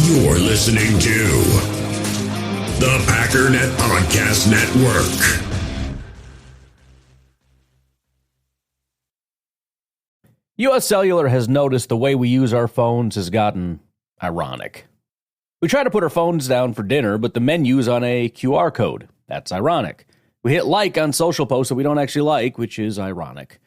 You're listening to the Packernet Podcast Network. U.S. Cellular has noticed the way we use our phones has gotten ironic. We try to put our phones down for dinner, but the menu's on a QR code. That's ironic. We hit like on social posts that we don't actually like, which is ironic.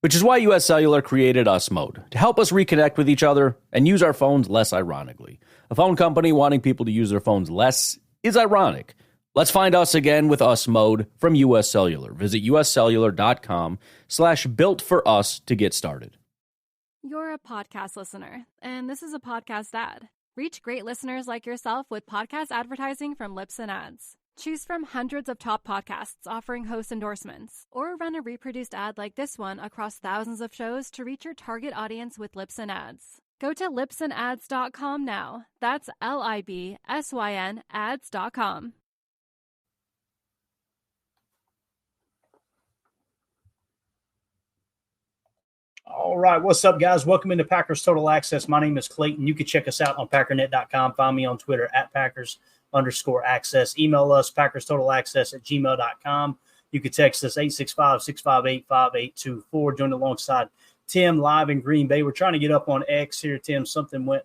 Which is why U.S. Cellular created Us Mode, to help us reconnect with each other and use our phones less ironically. A phone company wanting people to use their phones less is ironic. Let's find us again with Us Mode from U.S. Cellular. Visit uscellular.com/built-for-us to get started. You're a podcast listener, and this is a podcast ad. Reach great listeners like yourself with podcast advertising from Lips and Ads. Choose from hundreds of top podcasts offering host endorsements, or run a reproduced ad like this one across thousands of shows to reach your target audience with Lips and Ads. Go to lipsandads.com now. That's LIBSYN ads.com. All right, what's up, guys? Welcome into Packers Total Access. My name is Clayton. You can check us out on Packernet.com. Find me on Twitter at Packers_access. Email us, PackersTotalAccess@gmail.com. You can text us 865-658-5824. Join alongside Tim live in Green Bay. We're trying to get up on X here, Tim. Something went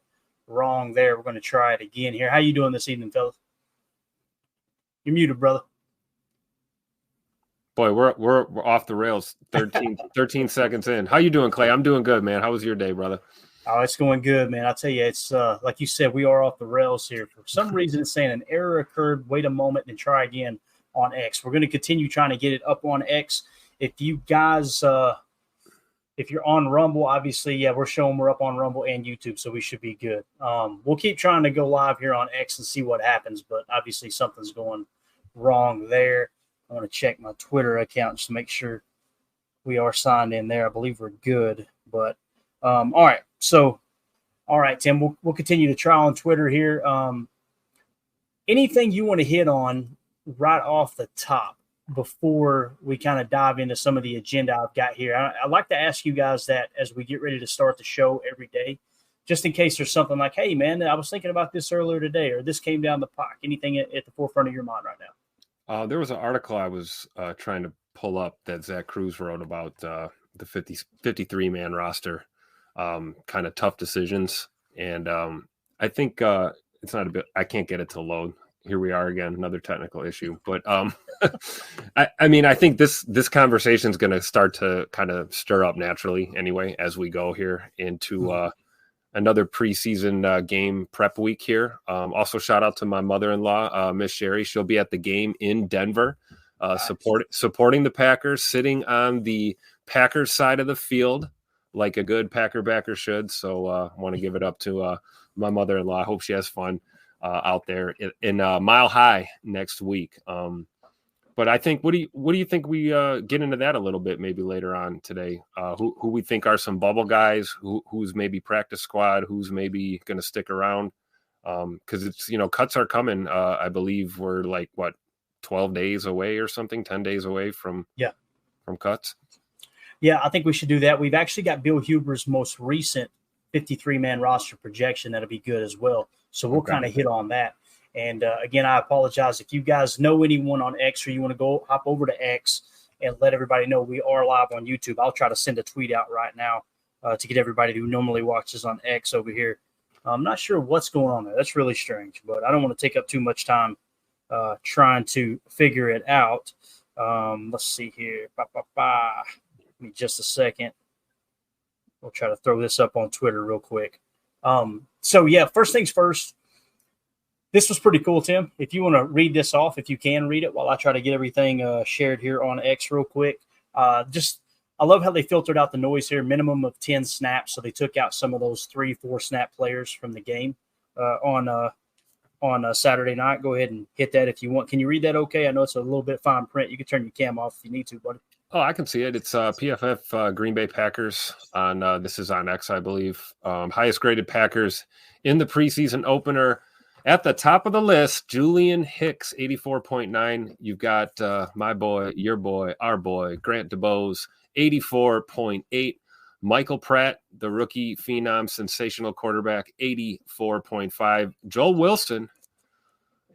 wrong there. We're going to try it again here. How you doing this evening, fellas? You're muted, brother. Boy, we're off the rails 13 seconds in. How you doing, Clay? I'm doing good, man. How was your day, brother? Oh, it's going good, man. I'll tell you, it's like you said, we are off the rails here. For some reason, it's saying an error occurred. Wait a moment and try again on X. We're going to continue trying to get it up on X. If you guys, if you're on Rumble, obviously, yeah, we're showing we're up on Rumble and YouTube, so we should be good. We'll keep trying to go live here on X and see what happens, but obviously something's going wrong there. I want to check my Twitter account just to make sure we are signed in there. I believe we're good. But, all right. So, all right, Tim, we'll continue to try on Twitter here. Anything you want to hit on right off the top before we kind of dive into some of the agenda I've got here? I'd like to ask you guys that as we get ready to start the show every day, just in case there's something like, hey, man, I was thinking about this earlier today, or this came down the pike. Anything at the forefront of your mind right now? There was an article I was trying to pull up that Zach Cruz wrote about the 53-man roster, kind of tough decisions. And I think it's not a bit – I can't get it to load. Here we are again, another technical issue. But, I mean, I think this conversation is going to start to kind of stir up naturally anyway as we go here into another preseason game prep week here. Also, shout out to my mother-in-law, Miss Sherry. She'll be at the game in Denver, supporting the Packers, sitting on the Packers side of the field like a good Packer backer should. So I want to give it up to my mother-in-law. I hope she has fun out there in Mile High next week. But I think, what do you think we get into that a little bit maybe later on today? Who we think are some bubble guys, who's maybe practice squad, who's maybe going to stick around? Because it's, cuts are coming. I believe we're like, 12 days away or something, 10 days away from cuts. Yeah, I think we should do that. We've actually got Bill Huber's most recent 53-man roster projection. That'll be good as well. So we'll kind of hit on that. And, again, I apologize. If you guys know anyone on X or you want to go hop over to X and let everybody know we are live on YouTube, I'll try to send a tweet out right now to get everybody who normally watches on X over here. I'm not sure what's going on there. That's really strange, but I don't want to take up too much time trying to figure it out. Let's see here. Give me just a second. We'll try to throw this up on Twitter real quick. So, yeah, first things first. This was pretty cool, Tim. If you want to read this off, if you can read it while I try to get everything shared here on X real quick. I love how they filtered out the noise here, minimum of 10 snaps. So they took out some of those 3-4 snap players from the game on Saturday night. Go ahead and hit that if you want. Can you read that okay? I know it's a little bit fine print. You can turn your cam off if you need to, buddy. Oh, I can see it. It's PFF Green Bay Packers on this is on X, I believe. Highest graded Packers in the preseason opener. At the top of the list, Julian Hicks, 84.9. You've got my boy, your boy, our boy, Grant DuBose, 84.8. Michael Pratt, the rookie phenom, sensational quarterback, 84.5. Joel Wilson,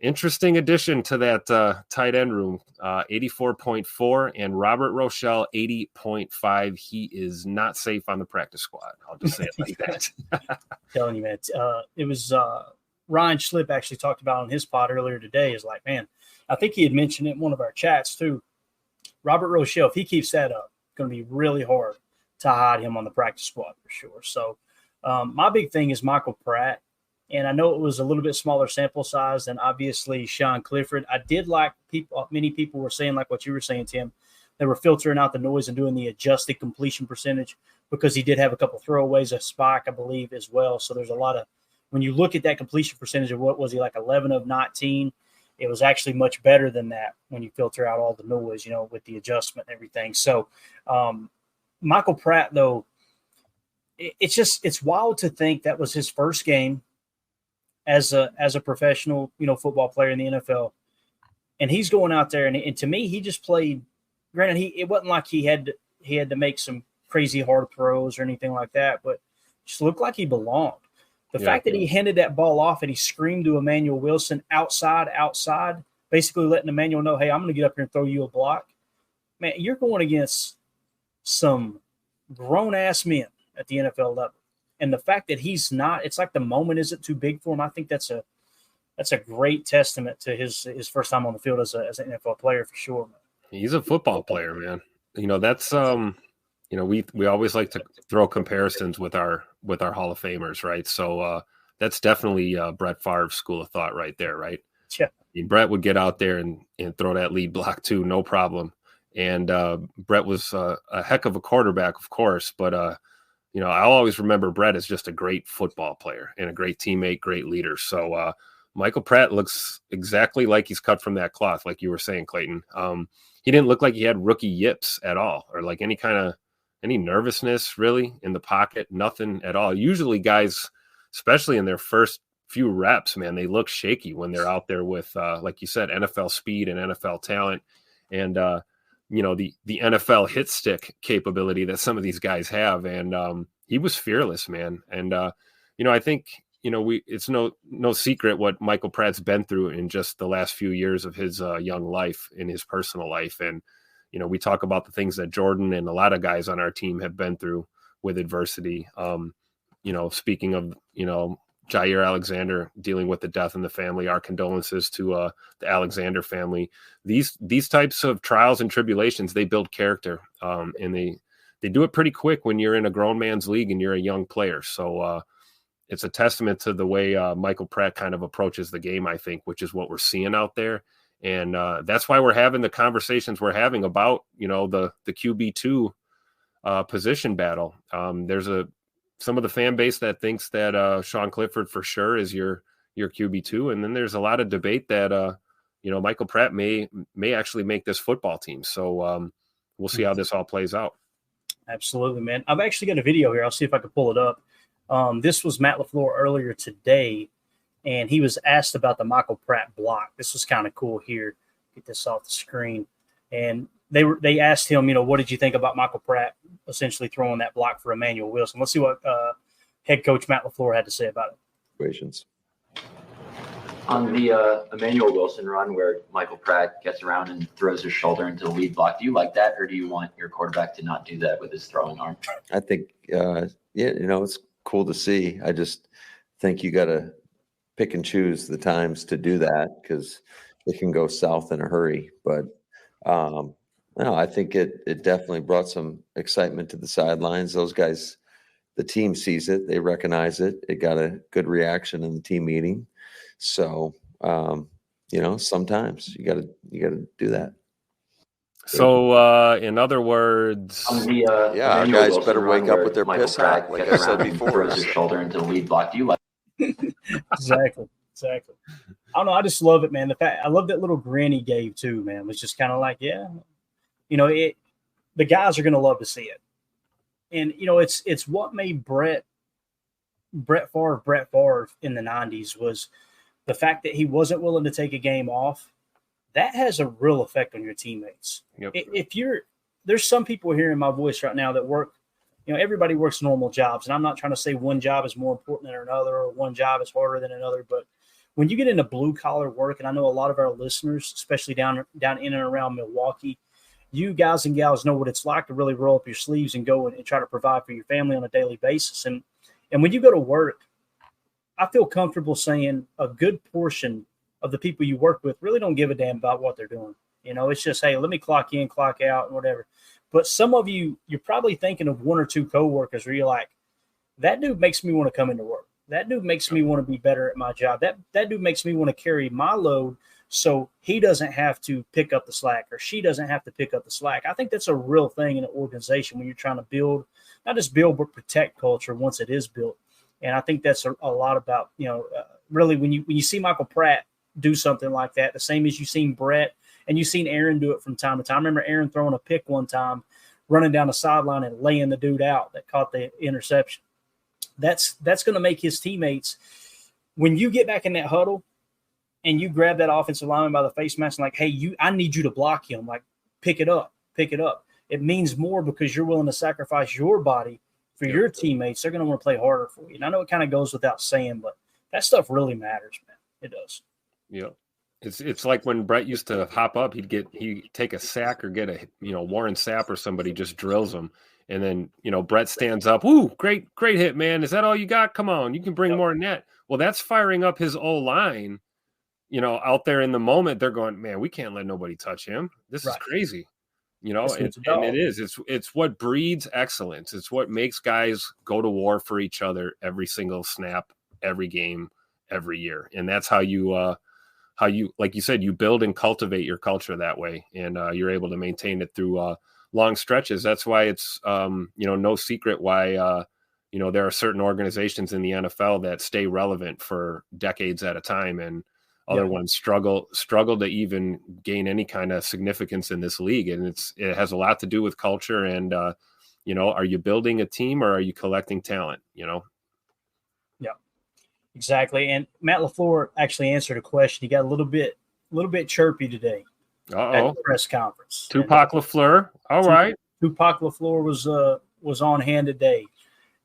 interesting addition to that tight end room, 84.4. And Robert Rochelle, 80.5. He is not safe on the practice squad. I'll just say it like that. Telling you, man, it was Ryan Schlip actually talked about on his pod earlier today. Is like, man, I think he had mentioned it in one of our chats too. Robert Rochelle, if he keeps that up, it's going to be really hard to hide him on the practice squad for sure. So my big thing is Michael Pratt. And I know it was a little bit smaller sample size than obviously Sean Clifford. I did like many people were saying, like what you were saying, Tim, they were filtering out the noise and doing the adjusted completion percentage because he did have a couple throwaways, a spike, I believe, as well. So there's a lot of, when you look at that completion percentage of what was he, like 11 of 19, it was actually much better than that when you filter out all the noise, with the adjustment and everything. So Michael Pratt, though, it's wild to think that was his first game as a professional, football player in the NFL. And he's going out there and to me, he just played, granted, it wasn't like he had to make some crazy hard throws or anything like that, but just looked like he belonged. The fact that he handed that ball off and he screamed to Emmanuel Wilson outside, basically letting Emmanuel know, hey, I'm going to get up here and throw you a block. Man, you're going against some grown-ass men at the NFL level. And the fact that he's not, it's like the moment isn't too big for him. I think that's a great testament to his first time on the field as an NFL player for sure. He's a football player, man. That's we always like to throw comparisons with our Hall of Famers, right? So that's definitely Brett Favre's school of thought right there, right? Yeah. I mean, Brett would get out there and throw that lead block too, no problem. And Brett was a heck of a quarterback, of course, but I'll always remember Brett as just a great football player and a great teammate, great leader. So Michael Pratt looks exactly like he's cut from that cloth, like you were saying, Clayton. He didn't look like he had rookie yips at all, or like any nervousness really in the pocket, nothing at all. Usually guys, especially in their first few reps, man, they look shaky when they're out there with, like you said, NFL speed and NFL talent. And, the NFL hit stick capability that some of these guys have. And he was fearless, man. And, I think, it's no secret what Michael Pratt's been through in just the last few years of his young life, in his personal life. And, we talk about the things that Jordan and a lot of guys on our team have been through with adversity. Speaking of, Jair Alexander dealing with the death in the family, our condolences to the Alexander family. These types of trials and tribulations, they build character, and they do it pretty quick when you're in a grown man's league and you're a young player. So it's a testament to the way Michael Pratt kind of approaches the game, I think, which is what we're seeing out there. And that's why we're having the conversations we're having about, the QB2 position battle. There's some of the fan base that thinks that Sean Clifford for sure is your QB2. And then there's a lot of debate that, Michael Pratt may actually make this football team. So we'll see how this all plays out. Absolutely, man. I've actually got a video here. I'll see if I can pull it up. This was Matt LaFleur earlier today, and he was asked about the Michael Pratt block. This was kind of cool here. Get this off the screen. And they asked him, what did you think about Michael Pratt essentially throwing that block for Emmanuel Wilson? Let's see what head coach Matt LaFleur had to say about it. Situations. On the Emmanuel Wilson run where Michael Pratt gets around and throws his shoulder into the lead block, do you like that, or do you want your quarterback to not do that with his throwing arm? I think, it's cool to see. I just think you got to pick and choose the times to do that because it can go south in a hurry. But I think it definitely brought some excitement to the sidelines. Those guys, the team sees it, they recognize it. It got a good reaction in the team meeting. So, sometimes you got to do that. So, in other words, guys Wilson better wake up with their Michael piss Pratt out, like I said before. Throws his shoulder into the lead block. Do you like? Exactly. I don't know. I just love it, man. I love that little grin he gave too, man. It was just kind of like, the guys are going to love to see it. And, it's what made Brett Favre in the 90s was the fact that he wasn't willing to take a game off. That has a real effect on your teammates. Yep. There's some people hearing my voice right now that work everybody works normal jobs, and I'm not trying to say one job is more important than another or one job is harder than another, but when you get into blue collar work, and I know a lot of our listeners, especially down in and around Milwaukee, you guys and gals know what it's like to really roll up your sleeves and go and try to provide for your family on a daily basis. And when you go to work, I feel comfortable saying a good portion of the people you work with really don't give a damn about what they're doing. It's just, hey, let me clock in, clock out, and whatever. But some of you're probably thinking of one or two coworkers where you're like, that dude makes me want to come into work. That dude makes me want to be better at my job. That dude makes me want to carry my load so he doesn't have to pick up the slack or she doesn't have to pick up the slack. I think that's a real thing in an organization when you're trying to build, not just build, but protect culture once it is built. And I think that's a lot about, really when you see Michael Pratt do something like that, the same as you've seen Brett and you've seen Aaron do it from time to time. I remember Aaron throwing a pick one time, running down the sideline and laying the dude out that caught the interception. That's going to make his teammates, when you get back in that huddle and you grab that offensive lineman by the face mask and like, hey, I need you to block him. Like, pick it up. It means more because you're willing to sacrifice your body for your teammates. They're going to want to play harder for you. And I know it kind of goes without saying, but that stuff really matters, man. It does. Yeah. It's like when Brett used to hop up, he'd take a sack or get a, Warren Sapp or somebody just drills him. And then, Brett stands up. Ooh, great hit, man. Is that all you got? Come on. You can bring more than that. Well, that's firing up his O-line, out there in the moment. They're going, man, we can't let nobody touch him. This is crazy. And it is. It's what breeds excellence. It's what makes guys go to war for each other every single snap, every game, every year. And that's how you like you said, you build and cultivate your culture that way. And you're able to maintain it through long stretches. That's why it's, no secret why, there are certain organizations in the NFL that stay relevant for decades at a time, and other ones struggle to even gain any kind of significance in this league. And it has a lot to do with culture. And, are you building a team or are you collecting talent? Yeah, exactly. And Matt LaFleur actually answered a question. He got a little bit chirpy today. At the press conference. Tupac LaFleur. All right. Tupac LaFleur was on hand today.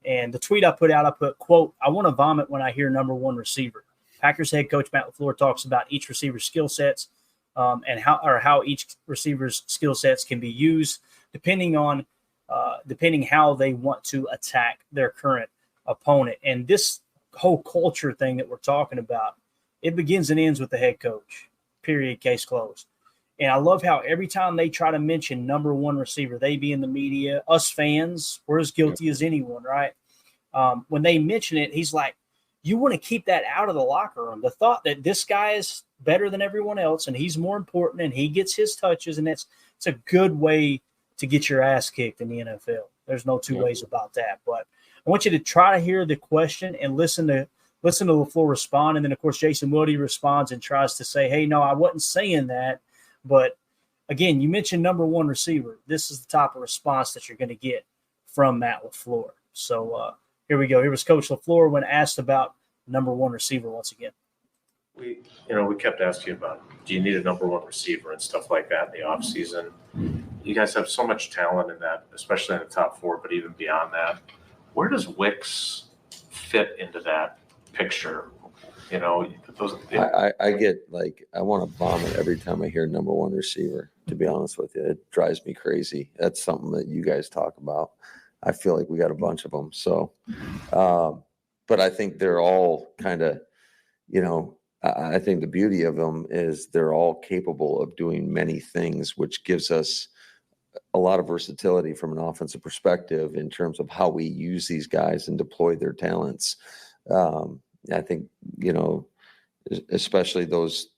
And the tweet I put, quote, "I want to vomit when I hear number one receiver." Packers head coach Matt LaFleur talks about each receiver's skill sets and how each receiver's skill sets can be used depending how they want to attack their current opponent. And this whole culture thing that we're talking about, it begins and ends with the head coach. Period. Case closed. And I love how every time they try to mention number one receiver, they be in the media, us fans, we're as guilty as anyone, right? When they mention it, he's like, you want to keep that out of the locker room. The thought that this guy is better than everyone else and he's more important and he gets his touches, and it's a good way to get your ass kicked in the NFL. There's no two ways about that. But I want you to try to hear the question and listen to LaFleur respond. And then, of course, Jason Wilde responds and tries to say, hey, no, I wasn't saying that. But, again, you mentioned number one receiver. This is the type of response that you're going to get from Matt LaFleur. So here we go. Here was Coach LaFleur when asked about number one receiver once again. We kept asking about, do you need a number one receiver and stuff like that in the offseason? You guys have so much talent in that, especially in the top four, but even beyond that. Where does Wicks fit into that picture? I get I want to vomit every time I hear number one receiver, to be honest with you. It drives me crazy. That's something that you guys talk about. I feel like we got a bunch of them. So, but I think they're all kind of, I think the beauty of them is they're all capable of doing many things, which gives us a lot of versatility from an offensive perspective in terms of how we use these guys and deploy their talents. I think, especially those,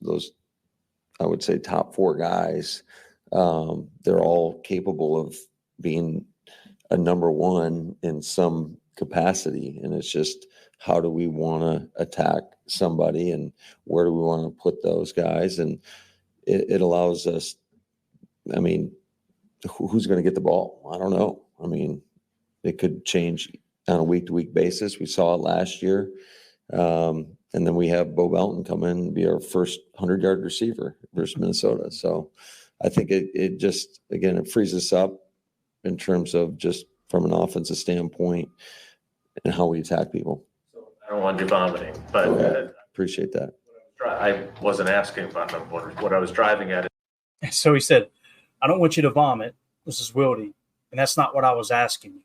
I would say top four guys, they're all capable of being a number one in some capacity. And it's just, how do we want to attack somebody and where do we want to put those guys? And it allows us, who's going to get the ball? I don't know. It could change on a week-to-week basis. We saw it last year. And then we have Bo Belton come in and be our first 100-yard receiver versus Minnesota. So I think it just, again, it frees us up in terms of just from an offensive standpoint and how we attack people. I don't want you vomiting, but Appreciate that. I wasn't asking about number one. What I was driving at is So he said, I don't want you to vomit. This is Wildy. And that's not what I was asking you.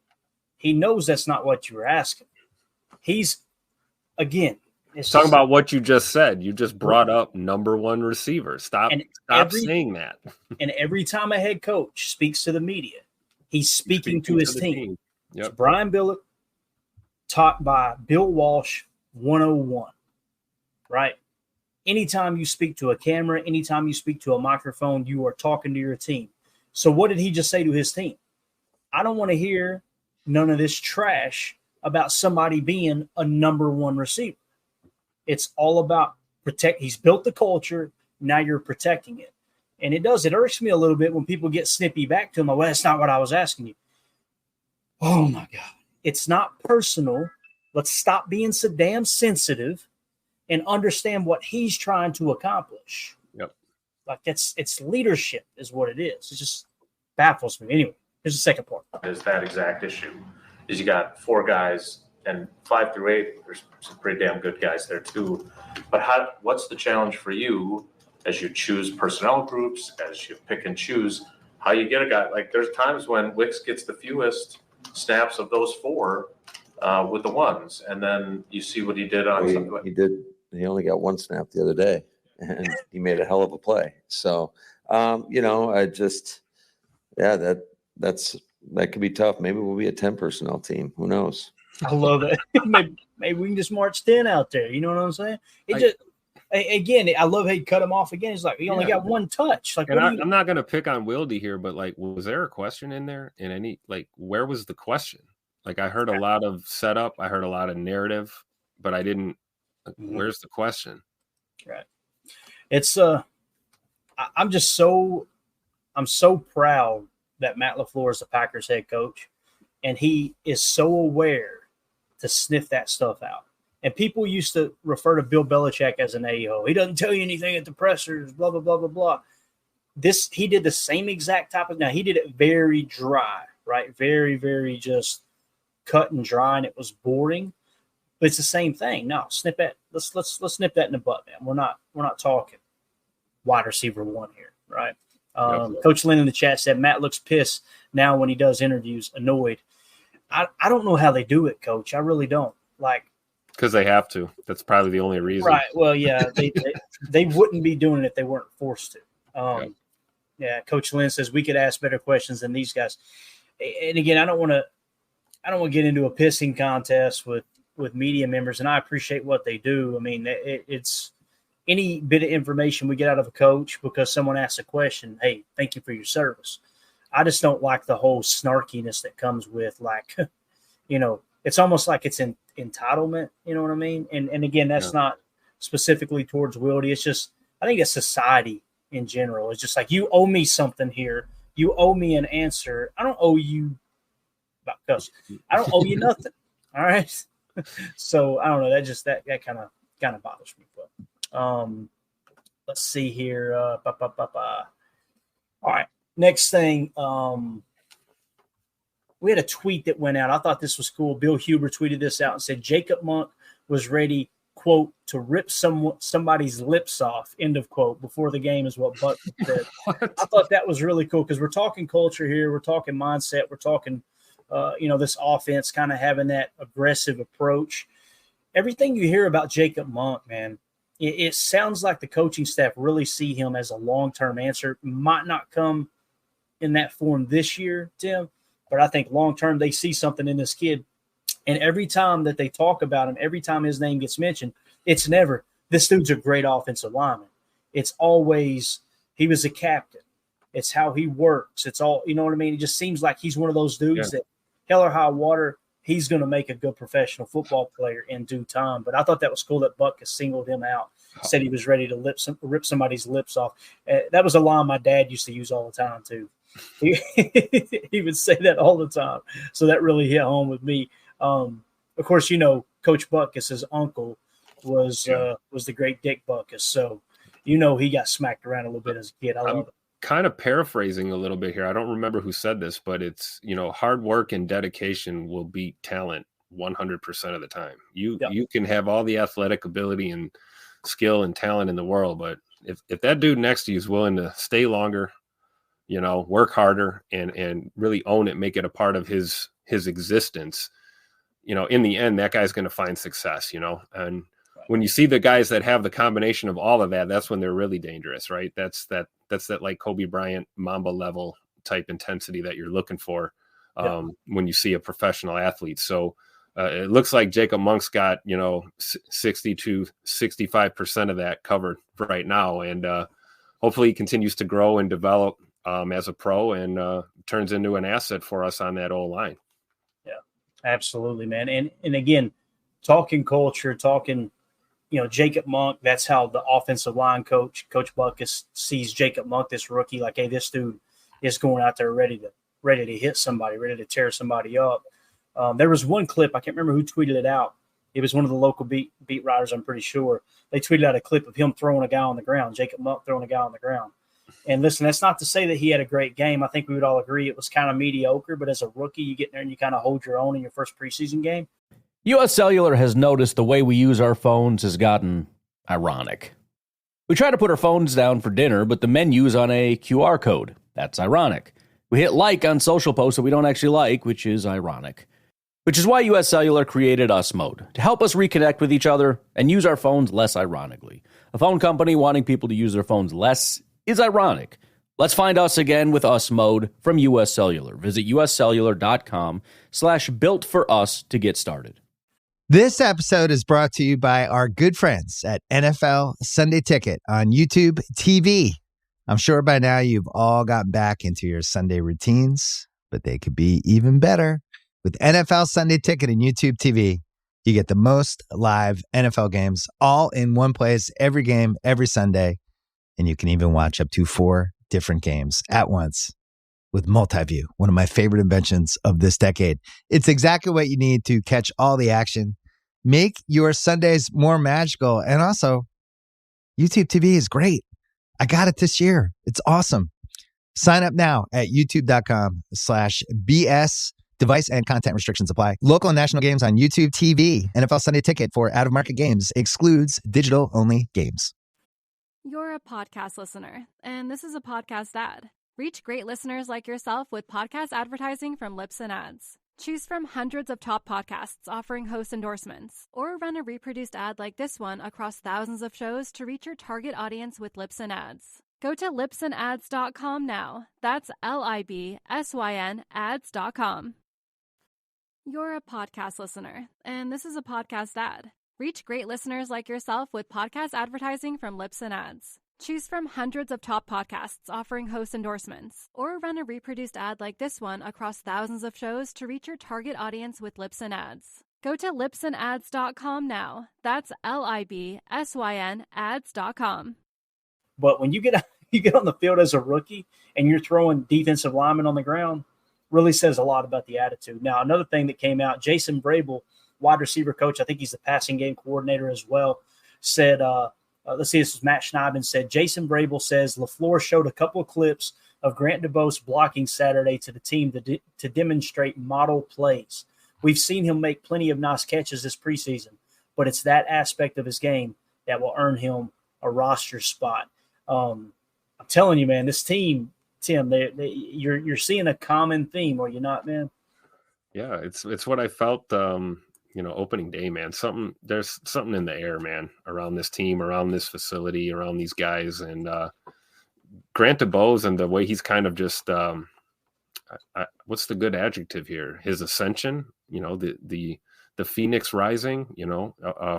He knows that's not what you were asking. He's, again, it's talking about what you just said. You just brought up number one receiver. Stop saying that. And every time a head coach speaks to the media, he's speaking to his team. Yep. It's Brian Billick, taught by Bill Walsh, 101, right? Anytime you speak to a camera, anytime you speak to a microphone, you are talking to your team. So what did he just say to his team? I don't want to hear none of this trash about somebody being a number one receiver. It's all about protect. He's built the culture. Now you're protecting it. And it irks me a little bit when people get snippy back to him. Like, well, that's not what I was asking you. Oh my God. It's not personal. Let's stop being so damn sensitive and understand what he's trying to accomplish. Yep. Like it's leadership is what it is. It just baffles me. Anyway, here's the second part. is that exact issue. Is you got 4 guys, and 5 through 8, there's some pretty damn good guys there too. But what's the challenge for you as you choose personnel groups, as you pick and choose how you get a guy? Like there's times when Wicks gets the fewest snaps of those 4 with the ones, and then you see what he did on something like He only got 1 snap the other day, and he made a hell of a play. So, that could be tough. Maybe we'll be a 10 personnel team. Who knows? I love it. maybe we can just march 10 out there. You know what I'm saying? I love how he cut him off again. He's like, he only got 1 touch. Like, I'm not going to pick on Wildy here, but like, was there a question in there? In any, like, where was the question? Like, I heard a lot of setup. I heard a lot of narrative, but I didn't. Where's the question? Right. It's I'm so proud that Matt LaFleur is the Packers head coach, and he is so aware to sniff that stuff out. And people used to refer to Bill Belichick as an a-hole. He doesn't tell you anything at the pressers, blah, blah, blah, blah, blah. He did the same exact type of – now, he did it very dry, right? Very, very just cut and dry, and it was boring. But it's the same thing. No, snip that. Let's nip that in the butt, man. We're not talking wide receiver 1 here, right? Coach Lynn in the chat said Matt looks pissed now when he does interviews, annoyed. I don't know how they do it, Coach. I really don't. Like, because they have to. That's probably the only reason. Right. Well, yeah, they wouldn't be doing it if they weren't forced to. Yeah. Coach Lynn says we could ask better questions than these guys. And again, I don't want to get into a pissing contest with media members, and I appreciate what they do. I mean, it's any bit of information we get out of a coach because someone asks a question. Hey, thank you for your service. I just don't like the whole snarkiness that comes with, like, it's almost like it's an entitlement. You know what I mean? And again, that's not specifically towards Wildy. It's just, I think it's society in general. It's just like, you owe me something here. You owe me an answer. I don't owe you about cuss. I don't owe you nothing. All right. So I don't know. That kind of bothers me. But let's see here. All right. Next thing. We had a tweet that went out. I thought this was cool. Bill Huber tweeted this out and said Jacob Monk was ready, quote, to rip somebody's lips off, end of quote, before the game, is what Buck said. I thought that was really cool because we're talking culture here. We're talking mindset. We're talking this offense kind of having that aggressive approach. Everything you hear about Jacob Monk, man, it sounds like the coaching staff really see him as a long-term answer. Might not come in that form this year, Tim, but I think long-term they see something in this kid. And every time that they talk about him, every time his name gets mentioned, it's never, this dude's a great offensive lineman. It's always, he was a captain. It's how he works. It's all, you know what I mean? It just seems like he's one of those dudes that hell or high water, he's going to make a good professional football player in due time. But I thought that was cool that Buck has singled him out, said he was ready to rip somebody's lips off. That was a line my dad used to use all the time too. He would say that all the time. So that really hit home with me. Of course, Coach Butkus, his uncle, was the great Dick Butkus. So, he got smacked around a little bit as a kid. I love it. kind of paraphrasing a little bit here. I don't remember who said this, but it's, hard work and dedication will beat talent 100% of the time. You can have all the athletic ability and skill and talent in the world, but if that dude next to you is willing to stay longer, work harder and really own it, make it a part of his existence, in the end, that guy's going to find success, and when you see the guys that have the combination of all of that, that's when they're really dangerous, right? That's that like Kobe Bryant Mamba level type intensity that you're looking for when you see a professional athlete. So it looks like Jacob Monk's got, 60 to 65% of that covered right now. And hopefully he continues to grow and develop as a pro and turns into an asset for us on that O-line. Yeah, absolutely, man. And again, talking culture, talking, Jacob Monk, that's how the offensive line coach Buckus sees Jacob Monk, this rookie, like, hey, this dude is going out there ready to hit somebody, ready to tear somebody up. There was one clip, I can't remember who tweeted it out. It was one of the local beat writers, I'm pretty sure. They tweeted out a clip of him throwing a guy on the ground, Jacob Monk throwing a guy on the ground. And listen, that's not to say that he had a great game. I think we would all agree it was kind of mediocre, but as a rookie, you get in there and you kind of hold your own in your first preseason game. U.S. Cellular has noticed the way we use our phones has gotten ironic. We try to put our phones down for dinner, but the menu's on a QR code. That's ironic. We hit like on social posts that we don't actually like, which is ironic. Which is why U.S. Cellular created Us Mode, to help us reconnect with each other and use our phones less ironically. A phone company wanting people to use their phones less is ironic. Let's find us again with Us Mode from U.S. Cellular. Visit uscellular.com/built-for-us to get started. This episode is brought to you by our good friends at NFL Sunday Ticket on YouTube TV. I'm sure by now you've all gotten back into your Sunday routines, but they could be even better. With NFL Sunday Ticket and YouTube TV, you get the most live NFL games all in one place, every game, every Sunday, and you can even watch up to 4 different games at once with Multiview, one of my favorite inventions of this decade. It's exactly what you need to catch all the action, make your Sundays more magical, and also YouTube TV is great. I got it this year. It's awesome. Sign up now at youtube.com/BS. Device and content restrictions apply. Local and national games on YouTube TV. NFL Sunday Ticket for out-of-market games excludes digital-only games. You're a podcast listener, and this is a podcast ad. Reach great listeners like yourself with podcast advertising from Lips and Ads. Choose from hundreds of top podcasts offering host endorsements, or run a reproduced ad like this one across thousands of shows to reach your target audience with Lips and Ads. Go to lipsandads.com now. That's LIBSYN ads.com. You're a podcast listener, and this is a podcast ad. Reach great listeners like yourself with podcast advertising from Lips and Ads. Choose from hundreds of top podcasts offering host endorsements, or run a reproduced ad like this one across thousands of shows to reach your target audience with Lips and Ads. Go to lipsandads.com now. That's LIBSYN ads.com. But when you get on the field as a rookie and you're throwing defensive linemen on the ground, really says a lot about the attitude. Now, another thing that came out, Jason Brable, wide receiver coach, I think he's the passing game coordinator as well, said, let's see, this was Matt Schneiden said, Jason Brable says LaFleur showed a couple of clips of Grant DuBose blocking Saturday to the team to demonstrate model plays. We've seen him make plenty of nice catches this preseason, but it's that aspect of his game that will earn him a roster spot. I'm telling you, man, this team, Tim, you're seeing a common theme, are you not, man? Yeah, it's what I felt, opening day, man. There's something in the air, man, around this team, around this facility, around these guys, and Grant DuBose and the way he's kind of just, what's the good adjective here? His ascension, the Phoenix rising,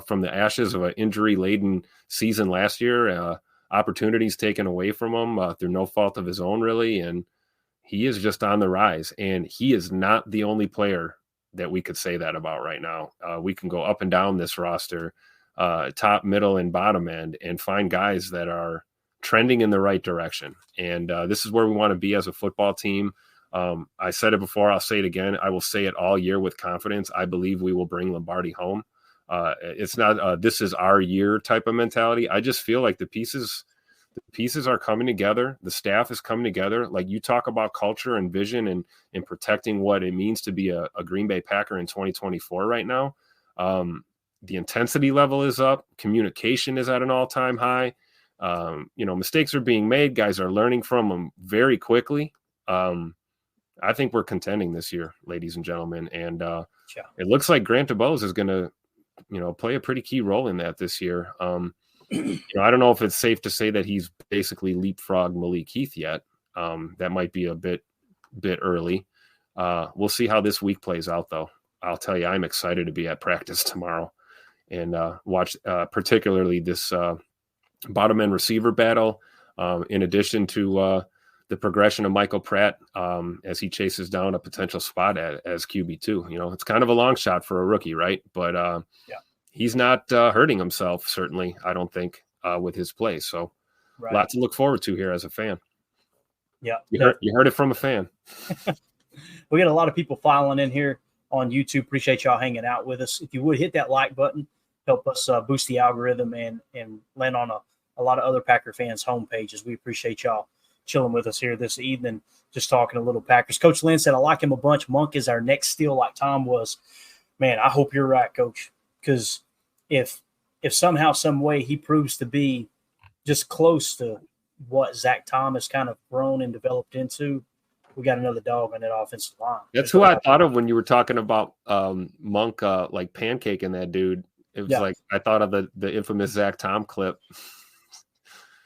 from the ashes of an injury-laden season last year. Opportunities taken away from him through no fault of his own, really. And he is just on the rise. And he is not the only player that we could say that about right now. We can go up and down this roster, top, middle, and bottom end, and find guys that are trending in the right direction. And this is where we want to be as a football team. I said it before. I'll say it again. I will say it all year with confidence. I believe we will bring Lombardi home. It's not this is our year type of mentality. I just feel like the pieces The pieces are coming together. The staff is coming together. Like, you talk about culture and vision and protecting what it means to be a Green Bay Packer in 2024 right now. The intensity level is up. Communication is at an all-time high. Mistakes are being made. Guys are learning from them very quickly. I think we're contending this year, ladies and gentlemen. And it looks like Grant DuBose is going to, play a pretty key role in that this year. I don't know if it's safe to say that he's basically leapfrogged Malik Heath yet. That might be a bit early. We'll see how this week plays out, though. I'll tell you, I'm excited to be at practice tomorrow and watch particularly this bottom end receiver battle, in addition to the progression of Michael Pratt as he chases down a potential spot as QB2. It's kind of a long shot for a rookie, right? But he's not hurting himself, certainly, I don't think, with his play. So a lot to look forward to here as a fan. Yeah. You heard it from a fan. We got a lot of people filing in here on YouTube. Appreciate y'all hanging out with us. If you would hit that like button, help us boost the algorithm and land on a lot of other Packer fans' homepages. We appreciate y'all chilling with us here this evening, just talking a little Packers. Coach Lynn said, I like him a bunch. Monk is our next steal like Tom was. Man, I hope you're right, Coach, because if somehow, some way he proves to be just close to what Zach Tom has kind of grown and developed into, we got another dog on that offensive line. That's who I thought of when you were talking about Monk, like pancaking that dude. It was like I thought of the infamous Zach Tom clip.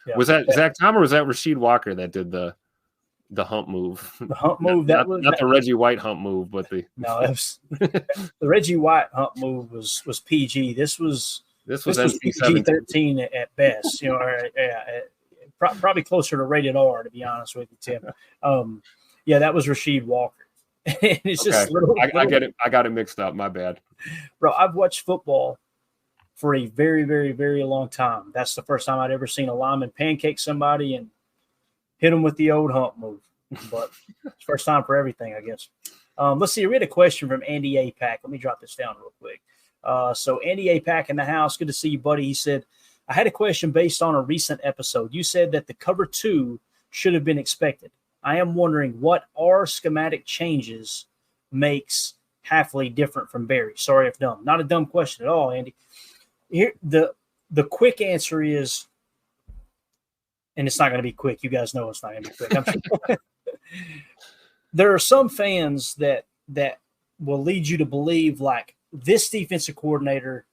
Yeah. Was that Zach Tom or was that Rasheed Walker that did the hump move? The hump move not the Reggie White hump move, but the the Reggie White hump move was PG. This was PG-13 at best. Probably closer to rated R, to be honest with you, Tim. That was Rasheed Walker. It's just I get it. I got it mixed up. My bad, bro. I've watched football for a very, very, very long time. That's the first time I'd ever seen a lineman pancake somebody and hit them with the old hump move. But it's first time for everything, I guess. Let's see. We had a question from Andy A. Pack. Let me drop this down real quick. So Andy A. Pack in the house. Good to see you, buddy. He said, I had a question based on a recent episode. You said that the cover 2 should have been expected. I am wondering what are schematic changes makes Hafley different from Barry? Sorry if dumb. Not a dumb question at all, Andy. Here, the quick answer is, and it's not going to be quick. You guys know it's not going to be quick. I'm sure. There are some fans that will lead you to believe like this defensive coordinator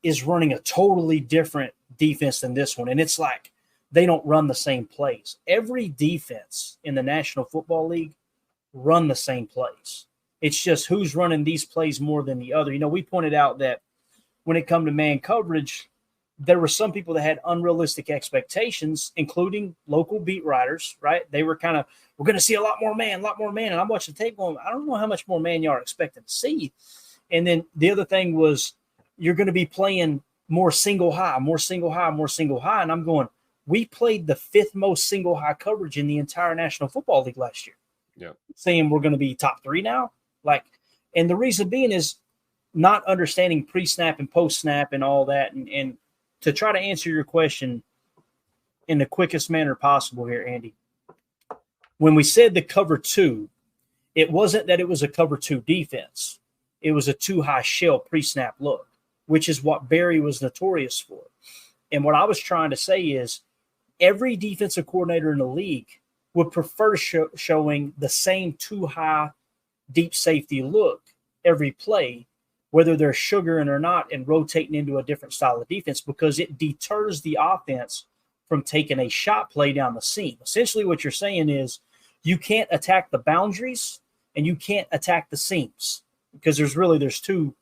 is running a totally different defense than this one. And it's like they don't run the same plays. Every defense in the National Football League run the same plays. It's just who's running these plays more than the other. We pointed out that when it come to man coverage, there were some people that had unrealistic expectations, including local beat writers, right? They were kind of, we're going to see a lot more man. And I'm watching the tape going, I don't know how much more man y'all are expecting to see. And then the other thing was you're going to be playing more single high. And I'm going, we played the 5th most single high coverage in the entire National Football League last year. Yeah. Saying we're going to be top 3 now. And the reason being is not understanding pre-snap and post-snap and all that. And to try to answer your question in the quickest manner possible here, Andy, when we said the cover 2, it wasn't that it was a cover 2 defense. It was a too high shell pre-snap look, which is what Barry was notorious for. And what I was trying to say is every defensive coordinator in the league would prefer showing the same too high deep safety look every play, whether they're sugaring or not, and rotating into a different style of defense because it deters the offense from taking a shot play down the seam. Essentially what you're saying is you can't attack the boundaries and you can't attack the seams because there's two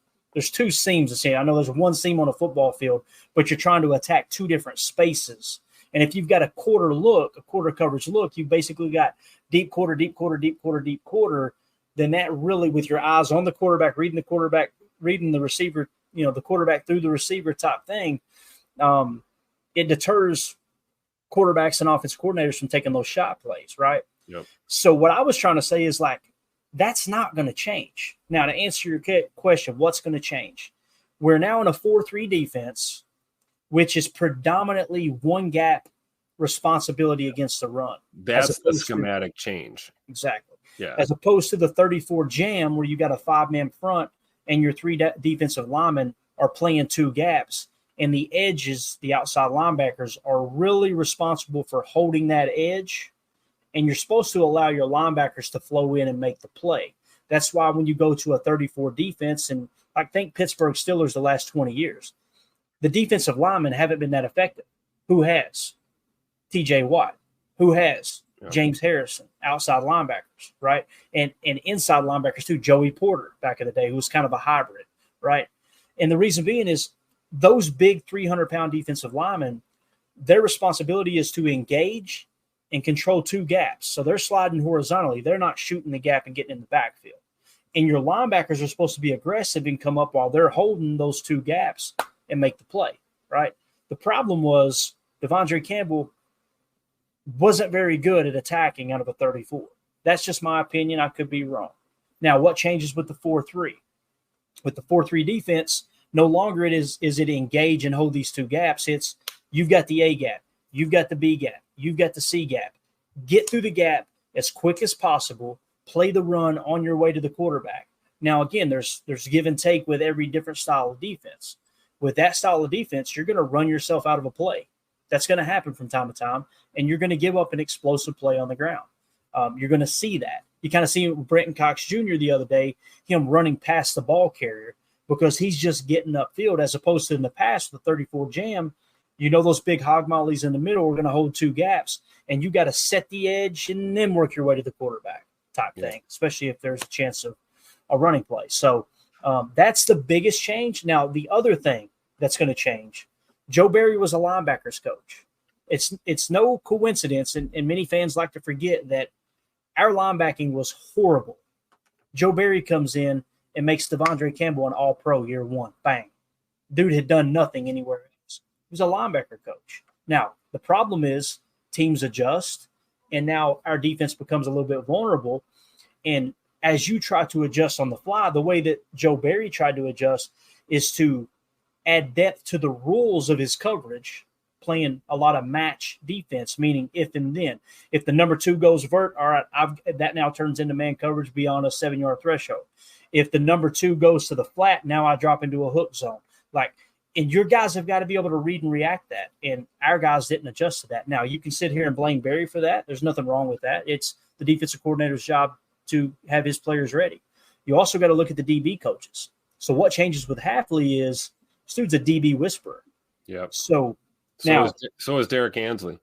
seams to say. I know there's one seam on a football field, but you're trying to attack 2 different spaces. And if you've got a quarter coverage look, you basically got deep quarter, then that really, with your eyes on the quarterback, reading the receiver, the quarterback through the receiver type thing, it deters quarterbacks and offensive coordinators from taking those shot plays, right? Yep. So what I was trying to say is that's not going to change. Now, to answer your question, what's going to change? We're now in a 4-3 defense, which is predominantly one gap responsibility against the run. That's the schematic change. Exactly. Yeah. As opposed to the 34 jam where you got a 5-man front and your 3 defensive linemen are playing 2 gaps, and the edges, the outside linebackers, are really responsible for holding that edge, and you're supposed to allow your linebackers to flow in and make the play. That's why when you go to a 34 defense, and I think Pittsburgh Steelers the last 20 years, the defensive linemen haven't been that effective. Who has? TJ Watt. Who has? James Harrison, outside linebackers, right? And inside linebackers too, Joey Porter back in the day, who was kind of a hybrid, right? And the reason being is those big 300-pound defensive linemen, their responsibility is to engage and control 2 gaps. So they're sliding horizontally. They're not shooting the gap and getting in the backfield. And your linebackers are supposed to be aggressive and come up while they're holding those 2 gaps and make the play, right? The problem was Devondre Campbell wasn't very good at attacking out of a 34. That's just my opinion. I could be wrong. Now, what changes with the 4-3? With the 4-3 defense, no longer is it engage and hold these 2 gaps. It's you've got the A gap, you've got the B gap, you've got the C gap. Get through the gap as quick as possible. Play the run on your way to the quarterback. Now, again, there's give and take with every different style of defense. With that style of defense, you're going to run yourself out of a play. That's going to happen from time to time, and you're going to give up an explosive play on the ground. You're going to see that. You kind of see Brenton Cox Jr. the other day, him running past the ball carrier because he's just getting upfield, as opposed to in the past, the 34 jam, those big hog mollies in the middle are going to hold 2 gaps, and you got to set the edge and then work your way to the quarterback type thing, especially if there's a chance of a running play. So that's the biggest change. Now, the other thing that's going to change, Joe Barry was a linebackers coach. It's no coincidence, and many fans like to forget that our linebacking was horrible. Joe Barry comes in and makes Devondre Campbell an all-pro year 1. Bang. Dude had done nothing anywhere else. He was a linebacker coach. Now, the problem is teams adjust, and now our defense becomes a little bit vulnerable. And as you try to adjust on the fly, the way that Joe Barry tried to adjust is to add depth to the rules of his coverage, playing a lot of match defense, meaning if and then. If the number 2 goes vert, all right, that now turns into man coverage beyond a 7-yard threshold. If the number 2 goes to the flat, now I drop into a hook zone. And your guys have got to be able to read and react that. And our guys didn't adjust to that. Now, you can sit here and blame Barry for that. There's nothing wrong with that. It's the defensive coordinator's job to have his players ready. You also got to look at the DB coaches. So what changes with Hafley is this dude's a DB whisperer. Yeah. So is Derek Ansley.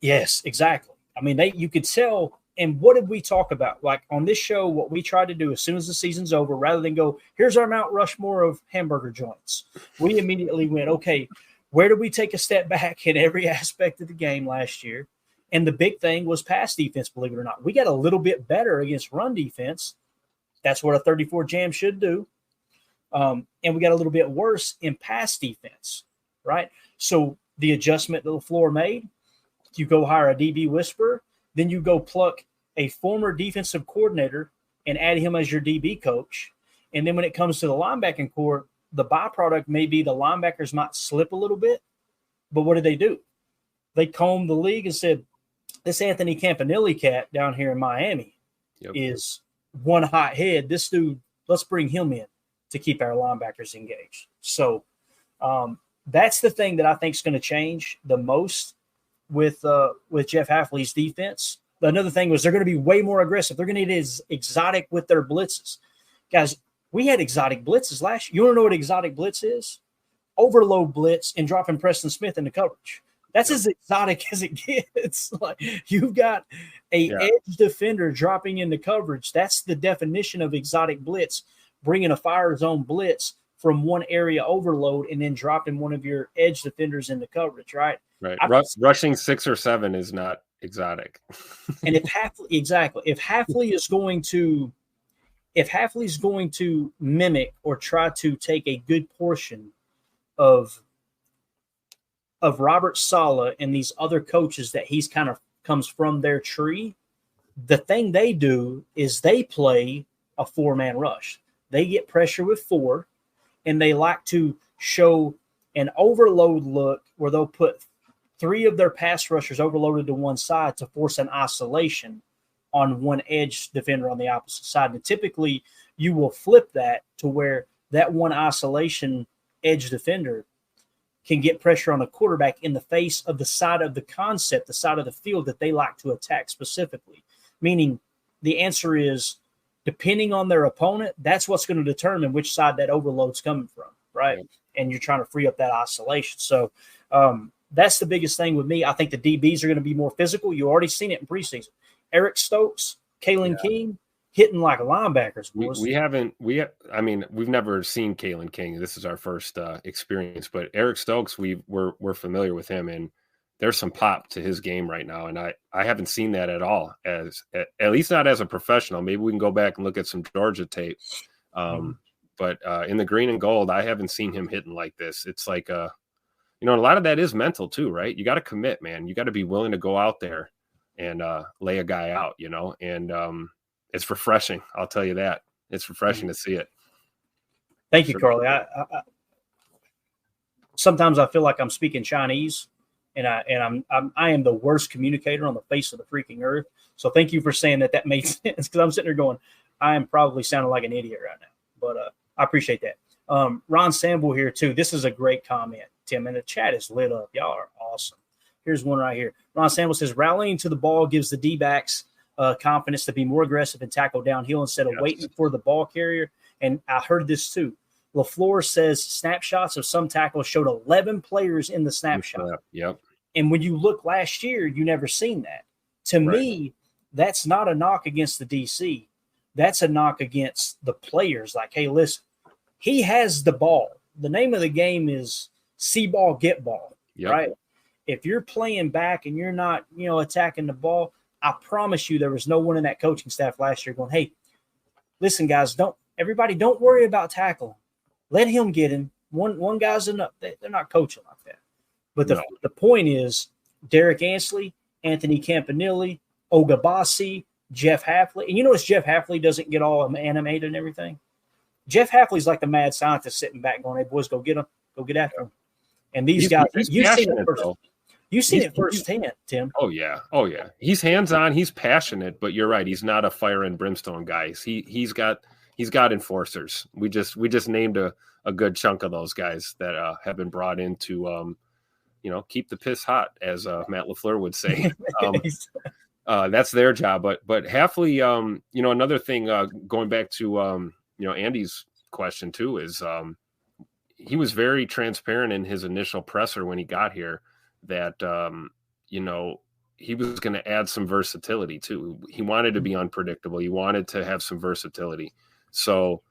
Yes, exactly. I mean, you could tell. And what did we talk about? Like on this show, what we tried to do as soon as the season's over, rather than go, here's our Mount Rushmore of hamburger joints, we immediately went, okay, where did we take a step back in every aspect of the game last year? And the big thing was pass defense, believe it or not. We got a little bit better against run defense. That's what a 34 jam should do. And we got a little bit worse in pass defense, right? So the adjustment that LaFleur made, you go hire a DB whisperer, then you go pluck a former defensive coordinator and add him as your DB coach. And then when it comes to the linebacking core, the byproduct may be the linebackers might slip a little bit. But what do? They combed the league and said, this Anthony Campanile cat down here in Miami is one hot head. This dude, let's bring him in to keep our linebackers engaged. So that's the thing that I think is going to change the most with Jeff Hafley's defense. Another thing was they're going to be way more aggressive. They're going to get exotic with their blitzes. Guys, we had exotic blitzes last year. You want to know what exotic blitz is? Overload blitz and dropping Preston Smith into coverage. That's as exotic as it gets. Like you've got edge defender dropping into coverage. That's the definition of exotic blitz, bringing a fire zone blitz from one area overload and then dropping one of your edge defenders into coverage, right? Right. Rushing 6 or 7 is not exotic. And if Hafley is going to mimic or try to take a good portion of Robert Saleh and these other coaches that he's kind of comes from their tree, the thing they do is they play a 4-man rush. They get pressure with 4, and they like to show an overload look where they'll put 3 of their pass rushers overloaded to one side to force an isolation on one edge defender on the opposite side. And typically you will flip that to where that one isolation edge defender can get pressure on a quarterback in the face of the side of the concept, the side of the field that they like to attack specifically. Meaning the answer is, depending on their opponent, that's what's going to determine which side that overload's coming from, right? Yeah. And you're trying to free up that isolation. So that's the biggest thing with me. I think the DBs are going to be more physical. You already seen it in preseason. Eric Stokes, Kalen King, hitting like linebackers. We've never seen Kalen King. This is our first experience, but Eric Stokes, we're familiar with him, and there's some pop to his game right now. And I haven't seen that at all, at least not as a professional. Maybe we can go back and look at some Georgia tape. But in the green and gold, I haven't seen him hitting like this. It's like, a lot of that is mental too, right? You got to commit, man. You got to be willing to go out there and lay a guy out, and it's refreshing. I'll tell you that. It's refreshing to see it. Thank you, Carly. I sometimes I feel like I'm speaking Chinese, and I am the worst communicator on the face of the freaking earth. So thank you for saying that made sense, because I'm sitting there going, I am probably sounding like an idiot right now, but I appreciate that. Ron Sample here too. This is a great comment, Tim, and the chat is lit up. Y'all are awesome. Here's one right here. Ron Sample says, rallying to the ball gives the D-backs confidence to be more aggressive and tackle downhill instead of waiting for the ball carrier. And I heard this too. LaFleur says snapshots of some tackles showed 11 players in the snapshot. Yep. And when you look last year, you never seen that. To me, that's not a knock against the DC. That's a knock against the players. Like, hey, listen, he has the ball. The name of the game is see ball, get ball, right? If you're playing back and you're not, attacking the ball, I promise you there was no one in that coaching staff last year going, hey, listen, guys, don't worry about tackling. Let him get him. One guy's enough. They're not coaching like that. But the point is, Derek Ansley, Anthony Campanile, Ogabasi, Jeff Hafley. And you notice Jeff Hafley doesn't get all animated and everything. Jeff Hafley's like the mad scientist sitting back going, hey, boys, go get him. Go get after him. And these guys, you've seen it firsthand, Tim. Oh, yeah. He's hands-on. He's passionate, but you're right. He's not a fire and brimstone guy. He's got enforcers. We just named a good chunk of those guys that have been brought in to keep the piss hot, as Matt LaFleur would say. That's their job. But Hafley, another thing, going back to Andy's question too, is he was very transparent in his initial presser when he got here that he was going to add some versatility too. He wanted to be unpredictable. He wanted to have some versatility. So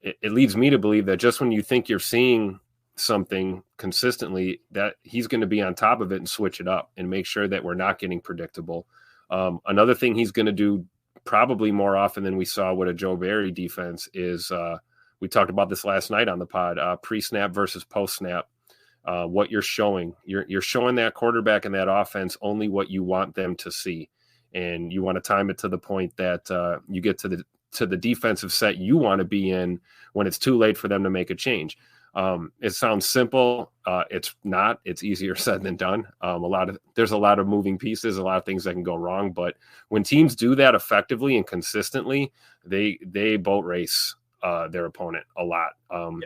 it leads me to believe that just when you think you're seeing something consistently, that he's going to be on top of it and switch it up and make sure that we're not getting predictable. Another thing he's going to do probably more often than we saw with a Joe Barry defense is we talked about this last night on the pod, pre-snap versus post-snap. What you're showing, you're showing that quarterback and that offense only what you want them to see. And you want to time it to the point that you get to the defensive set you want to be in when it's too late for them to make a change. It sounds simple. It's not. It's easier said than done. There's a lot of moving pieces, a lot of things that can go wrong. But when teams do that effectively and consistently, they boat race their opponent a lot.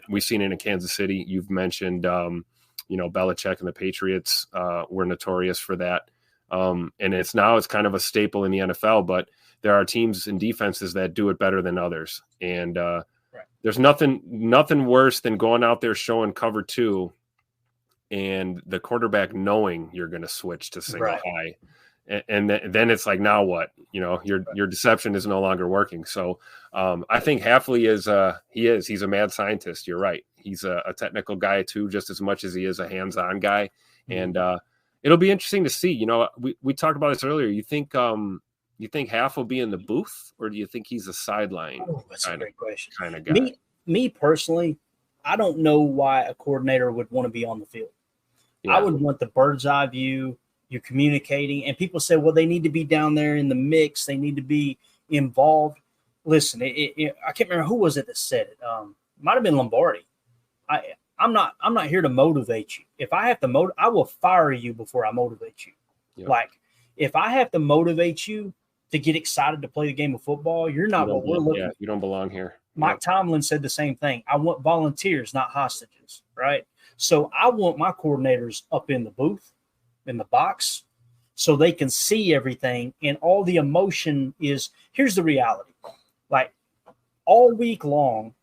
We've seen it in Kansas City. You've mentioned, Belichick and the Patriots were notorious for that. And it's kind of a staple in the NFL, but there are teams and defenses that do it better than others. And there's nothing worse than going out there showing cover two and the quarterback knowing you're going to switch to single high. And then it's like, now what? Your deception is no longer working. So I think Hafley he's a mad scientist. You're right. He's a technical guy too, just as much as he is a hands-on guy. And it'll be interesting to see. We talked about this earlier. You think Haf will be in the booth, or do you think he's a sideline? Oh, that's a great question. Kind of guy. Me personally, I don't know why a coordinator would want to be on the field. I would want the bird's eye view. You're communicating, and people say, well, they need to be down there in the mix. They need to be involved. Listen, I can't remember who was it that said it. Might have been Lombardi. I'm not here to motivate you. If I have to I will fire you before I motivate you. Yep. Like if I have to motivate you to get excited to play the game of football, you're not what we're looking for. You don't belong here. Mike Tomlin said the same thing. I want volunteers, not hostages, right? So I want my coordinators up in the booth, in the box, so they can see everything. And all the emotion is, here's the reality. Like all week long,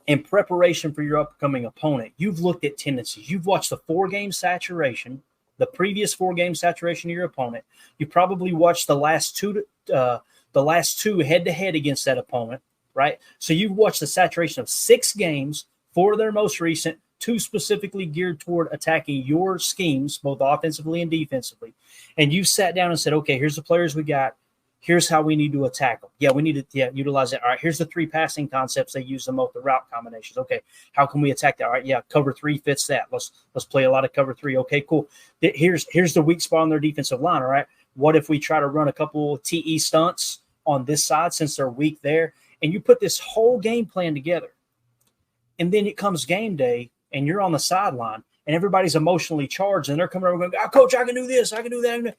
in preparation for your upcoming opponent, you've looked at tendencies. You've watched the 4-game saturation, the previous 4-game saturation of your opponent. You probably watched the last two head-to-head against that opponent, right? So you've watched the saturation of 6 games, 4 of their most recent, 2 specifically geared toward attacking your schemes, both offensively and defensively. And you sat down and said, okay, here's the players we got. Here's how we need to attack them. Yeah, we need to utilize that. All right, here's the 3 passing concepts they use the most, the route combinations. Okay, how can we attack that? All right, yeah, cover 3 fits that. Let's play a lot of cover 3. Okay, cool. Here's the weak spot on their defensive line. All right, what if we try to run a couple TE stunts on this side since they're weak there? And you put this whole game plan together. And then it comes game day, and you're on the sideline, and everybody's emotionally charged, and they're coming over going, Coach, I can do this, I can do that.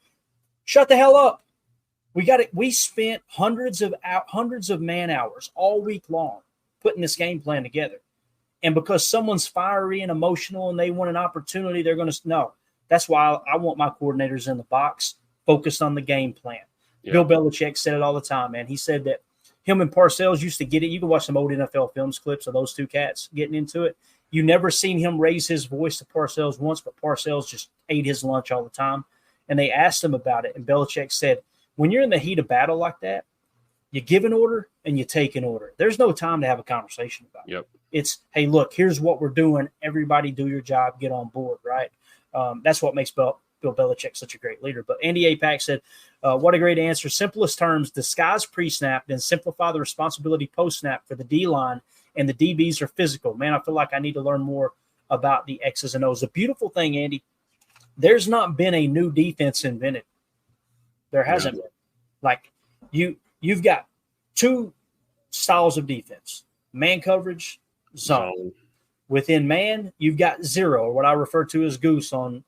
Shut the hell up. We spent hundreds of man hours all week long putting this game plan together. And because someone's fiery and emotional and they want an opportunity, they're going to no. That's why I want my coordinators in the box focused on the game plan. Yeah. Bill Belichick said it all the time, man. He said that him and Parcells used to get it. You can watch some old NFL films clips of those 2 cats getting into it. You never seen him raise his voice to Parcells once, but Parcells just ate his lunch all the time. And they asked him about it, and Belichick said, when you're in the heat of battle like that, you give an order and you take an order. There's no time to have a conversation about it. Yep. It's, hey, look, here's what we're doing. Everybody do your job, get on board, right? That's what makes Bill Belichick such a great leader. But Andy Apac said, what a great answer. Simplest terms, disguise pre-snap, then simplify the responsibility post-snap for the D-line, and the DBs are physical. Man, I feel like I need to learn more about the X's and O's. The beautiful thing, Andy, there's not been a new defense invented. There hasn't been. Like you've got 2 styles of defense: man coverage, zone. Within man, you've got 0, or what I refer to as goose on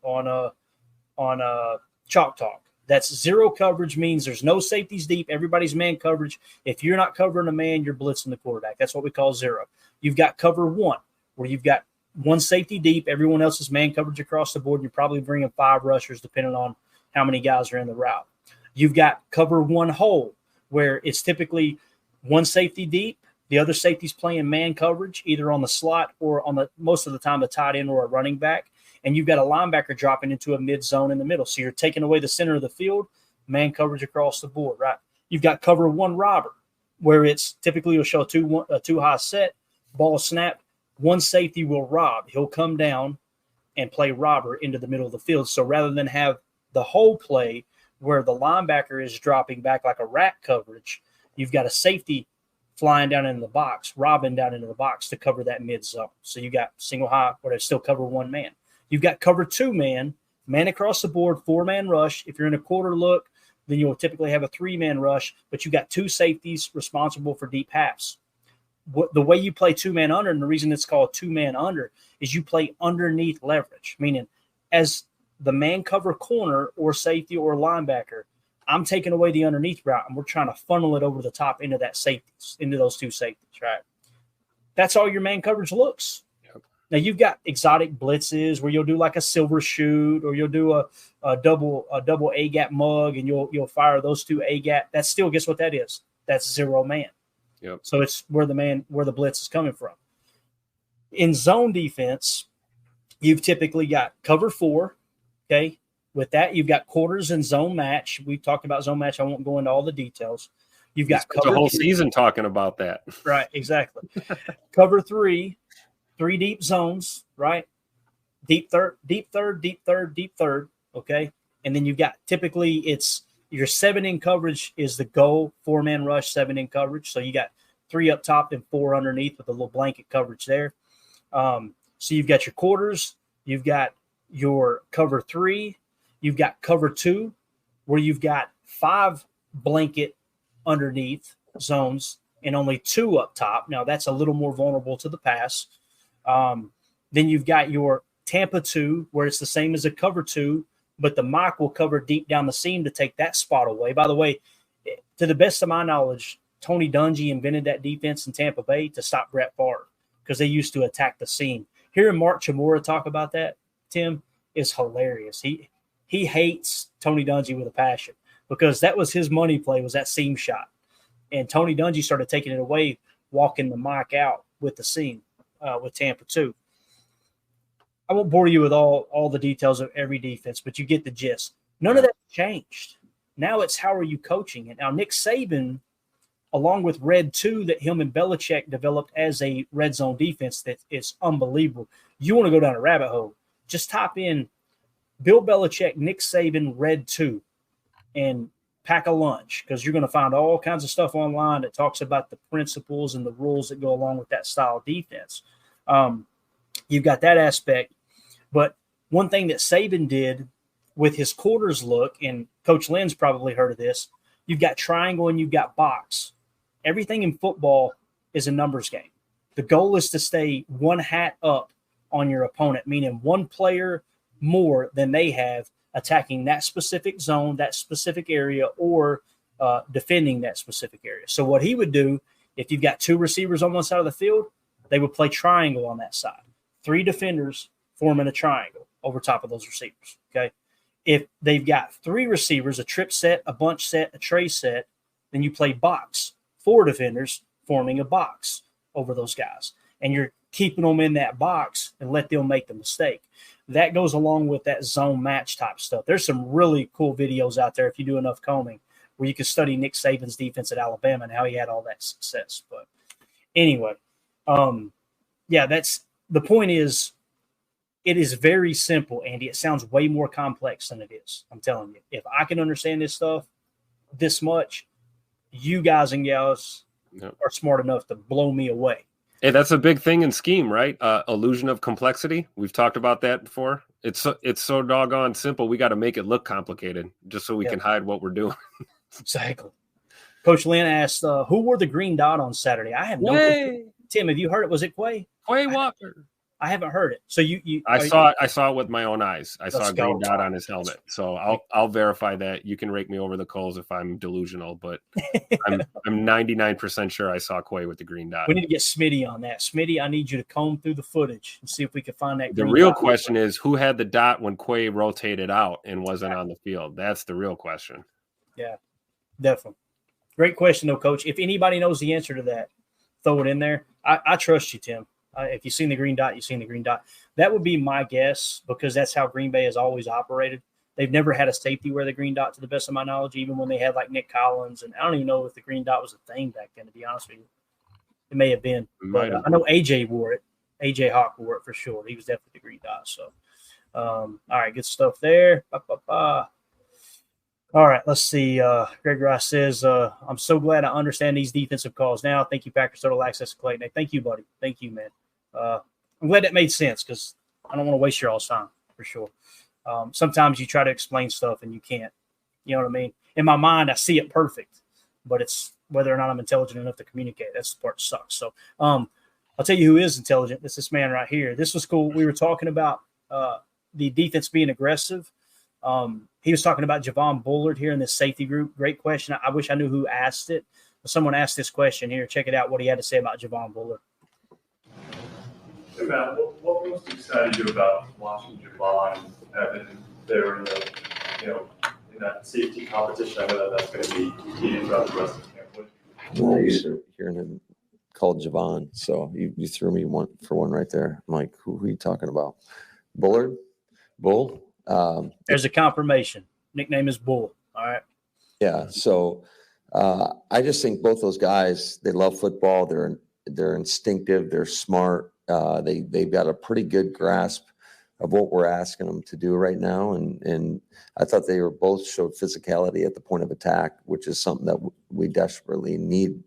Chalk Talk. That's 0 coverage, means there's no safeties deep. Everybody's man coverage. If you're not covering a man, you're blitzing the quarterback. That's what we call 0. You've got cover 1, where you've got 1 safety deep. Everyone else is man coverage across the board. You're probably bringing 5 rushers, depending on how many guys are in the route. You've got cover 1 hole, where it's typically 1 safety deep. The other safety's playing man coverage, either on the slot or on the most of the time the tight end or a running back. And you've got a linebacker dropping into a mid zone in the middle. So you're taking away the center of the field, man coverage across the board, right? You've got cover 1 robber, where it's typically you'll show a 2 high set, ball snap. 1 safety will rob. He'll come down and play robber into the middle of the field. So rather than have the whole play where the linebacker is dropping back like a rack coverage, you've got a safety flying down into the box, robbing down into the box to cover that mid zone. So you got single high, where they still cover 1 man. You've got cover 2 man across the board, 4-man rush. If you're in a quarter look, then you'll typically have a 3-man rush, but you got 2 safeties responsible for deep halves. The way you play 2-man under, and the reason it's called 2-man under, is you play underneath leverage, meaning as the man cover corner or safety or linebacker, I'm taking away the underneath route, and we're trying to funnel it over the top into those 2 safeties, right? That's all your man coverage looks. Yep. Now you've got exotic blitzes where you'll do like a silver shoot, or you'll do a double A gap mug, and you'll fire those 2 A gap. That still, guess what that is? That's 0 man. Yep. So it's where the blitz is coming from. In zone defense, you've typically got cover 4. Okay. With that, you've got quarters and zone match. We talked about zone match. I won't go into all the details. You've got the whole season talking about that. Right. Exactly. Cover 3 deep zones, right? Deep third. Okay. And then you've got typically it's your 7 in coverage is the goal, 4-man rush, 7 in coverage. So you got 3 up top and 4 underneath with a little blanket coverage there. So you've got your quarters, you've got your cover 3, you've got cover 2, where you've got 5 blanket underneath zones and only 2 up top. Now that's a little more vulnerable to the pass. Then you've got your Tampa 2, where it's the same as a cover 2, but the Mike will cover deep down the seam to take that spot away. By the way, to the best of my knowledge, Tony Dungy invented that defense in Tampa Bay to stop Brett Favre because they used to attack the seam. Hearing Mark Chmura talk about that, Tim, is hilarious. He hates Tony Dungy with a passion because that was his money play, was that seam shot. And Tony Dungy started taking it away, walking the Mike out with the seam with Tampa 2. I won't bore you with all the details of every defense, but you get the gist. None of that changed. Now it's how are you coaching it? Now Nick Saban, along with Red 2 that him and Belichick developed as a red zone defense that is unbelievable. You want to go down a rabbit hole, just type in Bill Belichick, Nick Saban, Red 2, and pack a lunch because you're going to find all kinds of stuff online that talks about the principles and the rules that go along with that style of defense. You've got that aspect. But one thing that Saban did with his quarters look, and Coach Lynn's probably heard of this, you've got triangle and you've got box. Everything in football is a numbers game. The goal is to stay one hat up on your opponent, meaning one player more than they have attacking that specific zone, that specific area, or defending that specific area. So what he would do, if you've got 2 receivers on one side of the field, they would play triangle on that side. 3 defenders forming a triangle over top of those receivers, okay? If they've got 3 receivers, a trip set, a bunch set, a tray set, then you play box. 4 defenders forming a box over those guys. And you're keeping them in that box and let them make the mistake. That goes along with that zone match type stuff. There's some really cool videos out there if you do enough combing where you can study Nick Saban's defense at Alabama and how he had all that success. But anyway, that's the point is it is very simple, Andy. It sounds way more complex than it is. I'm telling you. If I can understand this stuff this much, you guys and gals are smart enough to blow me away. Hey, that's a big thing in scheme, right? Illusion of complexity. We've talked about that before. It's so doggone simple. We got to make it look complicated just so we can hide what we're doing. Exactly. Coach Lynn asked, who wore the green dot on Saturday? I have no clue. Tim, have you heard it? Was it Quay? Quay Walker. I haven't heard it. So I saw it with my own eyes. I saw a green dot on his helmet. So I'll verify that. You can rake me over the coals if I'm delusional, but I'm 99% sure I saw Quay with the green dot. We need to get Smitty on that. Smitty, I need you to comb through the footage and see if we can find that. The real question is who had the dot when Quay rotated out and wasn't on the field? That's the real question. Yeah, definitely. Great question, though, Coach. If anybody knows the answer to that, throw it in there. I trust you, Tim. If you've seen the green dot, you've seen the green dot. That would be my guess because that's how Green Bay has always operated. They've never had a safety wear the green dot to the best of my knowledge, even when they had like Nick Collins. And I don't even know if the green dot was a thing back then, to be honest with you. It may have been. But I know AJ wore it. AJ Hawk wore it for sure. He was definitely the green dot. So, all right, good stuff there. All right, let's see. Greg Rice says, I'm so glad I understand these defensive calls now. Thank you, Packers Total Access to Clayton. Hey, thank you, buddy. Thank you, man. I'm glad that made sense because I don't want to waste your all's time for sure. Sometimes you try to explain stuff and you can't. You know what I mean? In my mind, I see it perfect, but it's whether or not I'm intelligent enough to communicate. That's the part that sucks. So I'll tell you who is intelligent. It's this man right here. This was cool. We were talking about the defense being aggressive. He was talking about Javon Bullard here in this safety group. Great question. I wish I knew who asked it. But someone asked this question here. Check it out, what he had to say about Javon Bullard. Hey, Matt, what most excited you about watching Javon there in in that safety competition? I know that's going to be key throughout the rest of the camp. I'm not used to hearing him called Javon, so you threw me one right there. I'm like, who are you talking about? Bullard? Bull? There's a confirmation. Nickname is Bull. All right. Yeah. So I just think both those guys, they love football. They're instinctive. They're smart. They've got a pretty good grasp of what we're asking them to do right now. And I thought they were both showed physicality at the point of attack, which is something that we desperately need.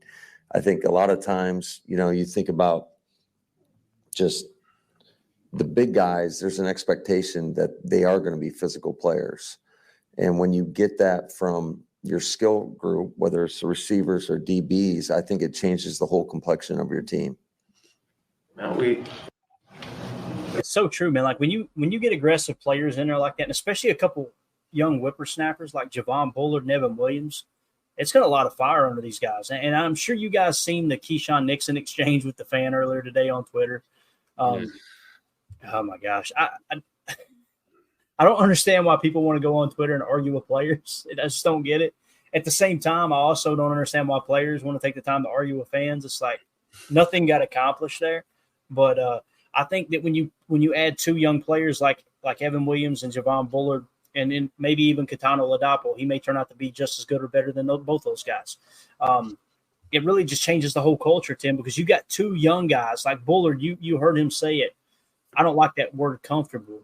I think a lot of times, you think about just the big guys, there's an expectation that they are going to be physical players. And when you get that from your skill group, whether it's the receivers or DBs, I think it changes the whole complexion of your team. Now It's so true, man. Like when you get aggressive players in there like that, and especially a couple young whippersnappers like Javon Bullard and Evan Williams, it's got a lot of fire under these guys. And I'm sure you guys seen the Keyshawn Nixon exchange with the fan earlier today on Twitter. Oh my gosh. I don't understand why people want to go on Twitter and argue with players. I just don't get it. At the same time, I also don't understand why players want to take the time to argue with fans. It's like nothing got accomplished there. But I think that when you add two young players like Evan Williams and Javon Bullard, and then maybe even Katana Ladapo, he may turn out to be just as good or better than both those guys. It really just changes the whole culture, Tim, because you got two young guys like Bullard. You heard him say it. I don't like that word comfortable,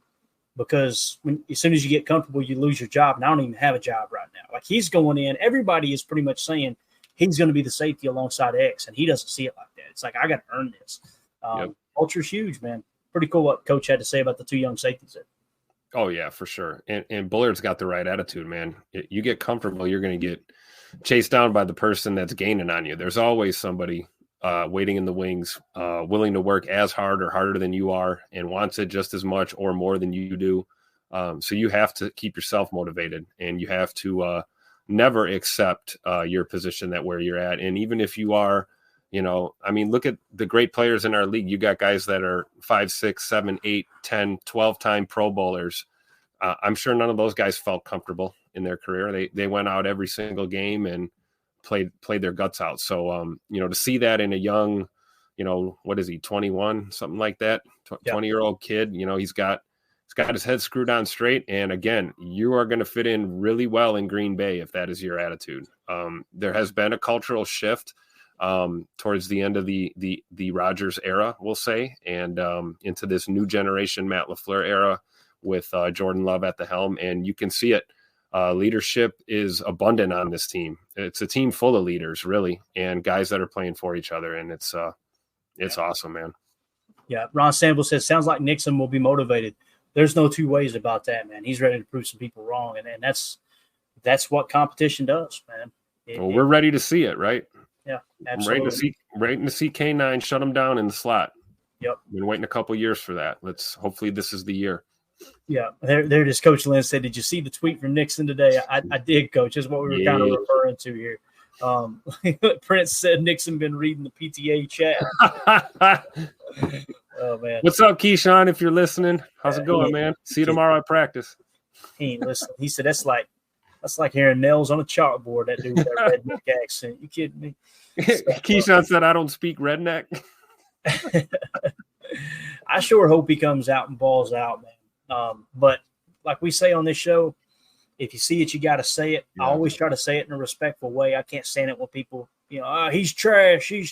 because as soon as you get comfortable, you lose your job. And I don't even have a job right now. Like, he's going in. Everybody is pretty much saying he's going to be the safety alongside X, and he doesn't see it like that. It's like, I got to earn this. Culture's huge, man. Pretty cool what Coach had to say about the two young safeties there. Oh, yeah, for sure. And Bullard's got the right attitude, man. You get comfortable, you're going to get chased down by the person that's gaining on you. There's always somebody waiting in the wings, willing to work as hard or harder than you are, and wants it just as much or more than you do. So you have to keep yourself motivated, and you have to never accept your position that where you're at. And even if you are, look at the great players in our league. You got guys that are 5, 6, 7, 8, 10, 12-time Pro Bowlers. I'm sure none of those guys felt comfortable in their career. They went out every single game and played their guts out. So, to see that in a young, what is he, 21, something like that, 20-year-old kid, he's got his head screwed on straight. And again, you are going to fit in really well in Green Bay if that is your attitude. There has been a cultural shift towards the end of the Rodgers era, we'll say, and into this new generation Matt LaFleur era with Jordan Love at the helm. And you can see it. Leadership is abundant on this team. It's a team full of leaders, really, and guys that are playing for each other. And it's awesome, man. Yeah. Ron Sample says, sounds like Nixon will be motivated. There's no two ways about that, man. He's ready to prove some people wrong. And that's what competition does, man. We're ready to see it, right? Yeah, absolutely. Waiting to see K9 shut him down in the slot. Yep. Been waiting a couple years for that. Hopefully this is the year. Yeah, there it is. Coach Lynn said, did you see the tweet from Nixon today? I did, Coach. That's what we were kind of referring to here. Prince said Nixon been reading the PTA chat. Oh, man. What's up, Keyshawn, if you're listening? How's it going, man? See you tomorrow at practice. He ain't listening. He said that's like hearing nails on a chalkboard, that dude with that redneck accent. You kidding me? Keyshawn said, I don't speak redneck. I sure hope he comes out and balls out, man. But like we say on this show, if you see it, you got to say it. Yeah. I always try to say it in a respectful way. I can't stand it when people, he's trash. And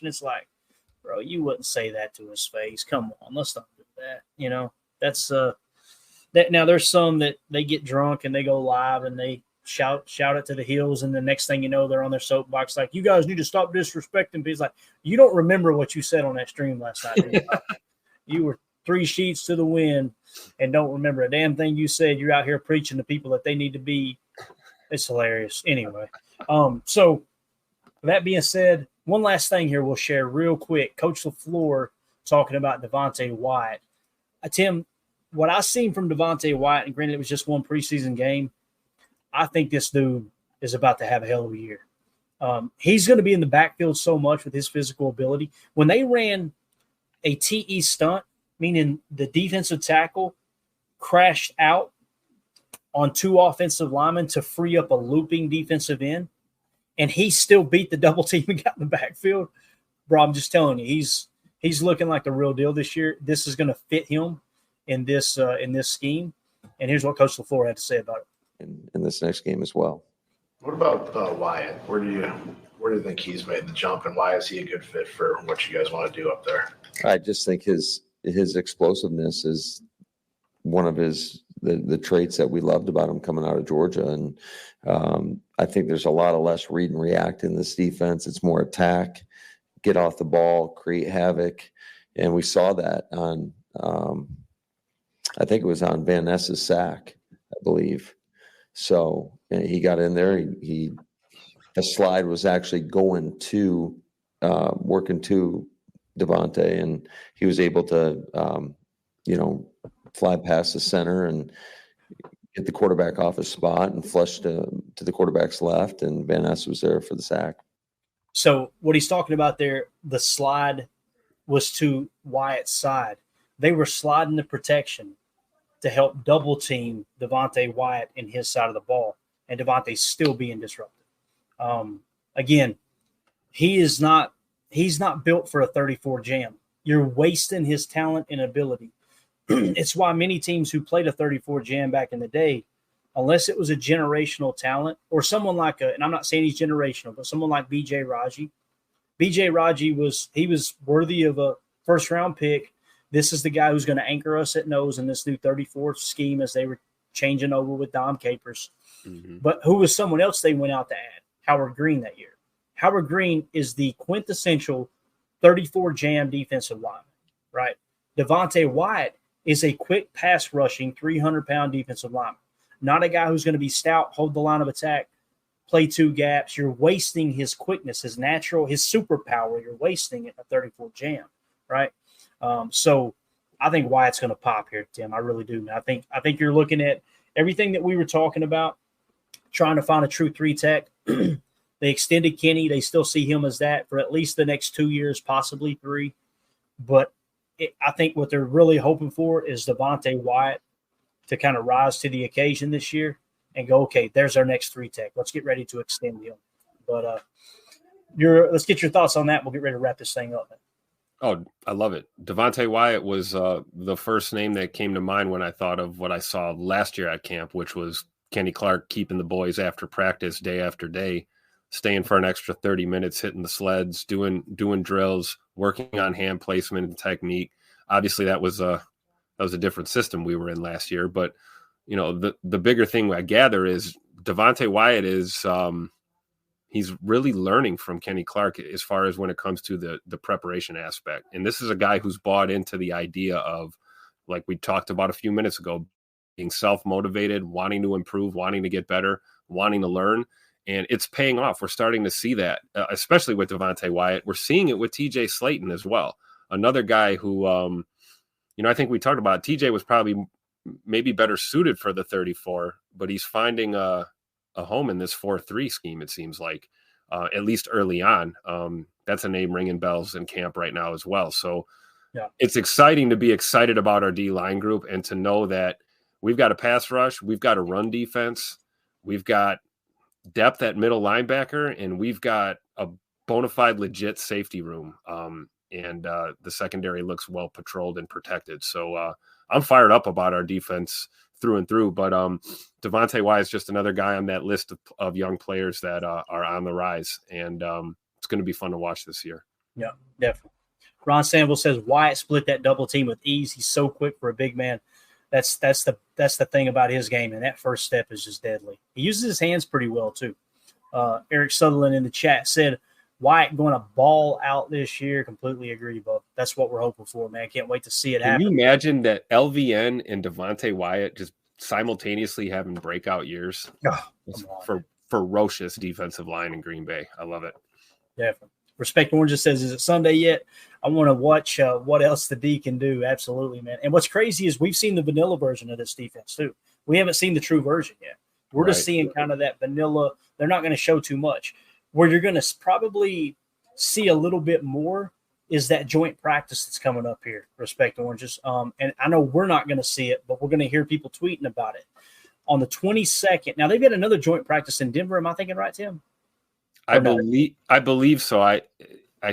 it's like, bro, you wouldn't say that to his face. Come on, let's not do that. That's that. Now there's some that they get drunk and they go live and they shout it to the hills, and the next thing you know, they're on their soapbox like, you guys need to stop disrespecting people. It's like, you don't remember what you said on that stream last night. You were 3 sheets to the wind and don't remember a damn thing you said. You're out here preaching to people that they need to be. It's hilarious. Anyway, so that being said, one last thing here we'll share real quick. Coach LaFleur talking about Devontae Wyatt. Tim, what I seen from Devontae Wyatt, and granted it was just one preseason game, I think this dude is about to have a hell of a year. He's going to be in the backfield so much with his physical ability. When they ran a TE stunt, meaning the defensive tackle crashed out on 2 offensive linemen to free up a looping defensive end, and he still beat the double team and got in the backfield. Bro, I'm just telling you, he's looking like the real deal this year. This is going to fit him in this scheme. And here's what Coach LaFleur had to say about it. In this next game as well. What about Wyatt? Where do you think he's made the jump, and why is he a good fit for what you guys want to do up there? I just think his explosiveness is one of the traits that we loved about him coming out of Georgia, and I think there's a lot of less read and react in this defense. It's more attack, get off the ball, create havoc, and we saw that on I think it was on Van Ness's sack, I believe. So he got in there. A slide was actually going to working to Devontae, and he was able to fly past the center and get the quarterback off his spot and flush to the quarterback's left, and Van Ness was there for the sack. So what he's talking about there, the slide was to Wyatt's side. They were sliding the protection to help double team Devontae Wyatt in his side of the ball, and Devontae's still being disrupted. Again, he's not built for a 34 jam. You're wasting his talent and ability. It's why many teams who played a 34 jam back in the day, unless it was a generational talent or someone like and I'm not saying he's generational, but someone like B.J. Raji. B.J. Raji was worthy of a first-round pick. This is the guy who's going to anchor us at nose in this new 34 scheme as they were changing over with Dom Capers. Mm-hmm. But who was someone else they went out to add? Howard Green that year. Howard Green is the quintessential 34 jam defensive lineman, right? Devontae Wyatt is a quick pass rushing 300-pound defensive lineman, not a guy who's going to be stout, hold the line of attack, play two gaps. You're wasting his quickness, his natural, his superpower. You're wasting it in a 34 jam, right? So I think Wyatt's going to pop here, Tim. I really do. I think you're looking at everything that we were talking about, trying to find a true three tech. They extended Kenny. They still see him as that for at least the next 2 years, possibly 3. But I think what they're really hoping for is Devontae Wyatt to kind of rise to the occasion this year and go, okay, there's our next three tech. Let's get ready to extend him. But let's get your thoughts on that. We'll get ready to wrap this thing up. Oh, I love it. Devontae Wyatt was the first name that came to mind when I thought of what I saw last year at camp, which was Kenny Clark keeping the boys after practice day after day, staying for an extra 30 minutes, hitting the sleds, doing drills, working on hand placement and technique. Obviously, that was a different system we were in last year. But, the bigger thing I gather is Devontae Wyatt is he's really learning from Kenny Clark as far as when it comes to the preparation aspect. And this is a guy who's bought into the idea of, like we talked about a few minutes ago, being self-motivated, wanting to improve, wanting to get better, wanting to learn. And it's paying off. We're starting to see that, especially with Devontae Wyatt. We're seeing it with TJ Slayton as well. Another guy who, I think we talked about, TJ was probably maybe better suited for the 34, but he's finding a home in this 4-3 scheme, it seems like, at least early on. That's a name ringing bells in camp right now as well. So yeah, it's exciting to be excited about our D-line group and to know that we've got a pass rush, we've got a run defense, we've got depth at middle linebacker, and we've got a bona fide legit safety room. And the secondary looks well patrolled and protected. So I'm fired up about our defense through and through. But Devontae Wyatt is just another guy on that list of young players that are on the rise. And it's going to be fun to watch this year. Yeah, definitely. Ron Sanville says Wyatt split that double team with ease. He's so quick for a big man. That's the thing about his game, and that first step is just deadly. He uses his hands pretty well too. Eric Sutherland in the chat said Wyatt going to ball out this year. Completely agree, Bob. That's what we're hoping for, man. Can't wait to see it happen. Can you imagine that LVN and Devontae Wyatt just simultaneously having breakout years? For ferocious defensive line in Green Bay. I love it. Definitely. Respect Orange says, is it Sunday yet? I want to watch what else the D can do. Absolutely, man. And what's crazy is we've seen the vanilla version of this defense too. We haven't seen the true version yet. We're just seeing kind of that vanilla. They're not going to show too much. Where you're going to probably see a little bit more is that joint practice that's coming up here. Respect Oranges. And I know we're not going to see it, but we're going to hear people tweeting about it on the 22nd. Now they've got another joint practice in Denver. Am I thinking right, Tim? I believe so. I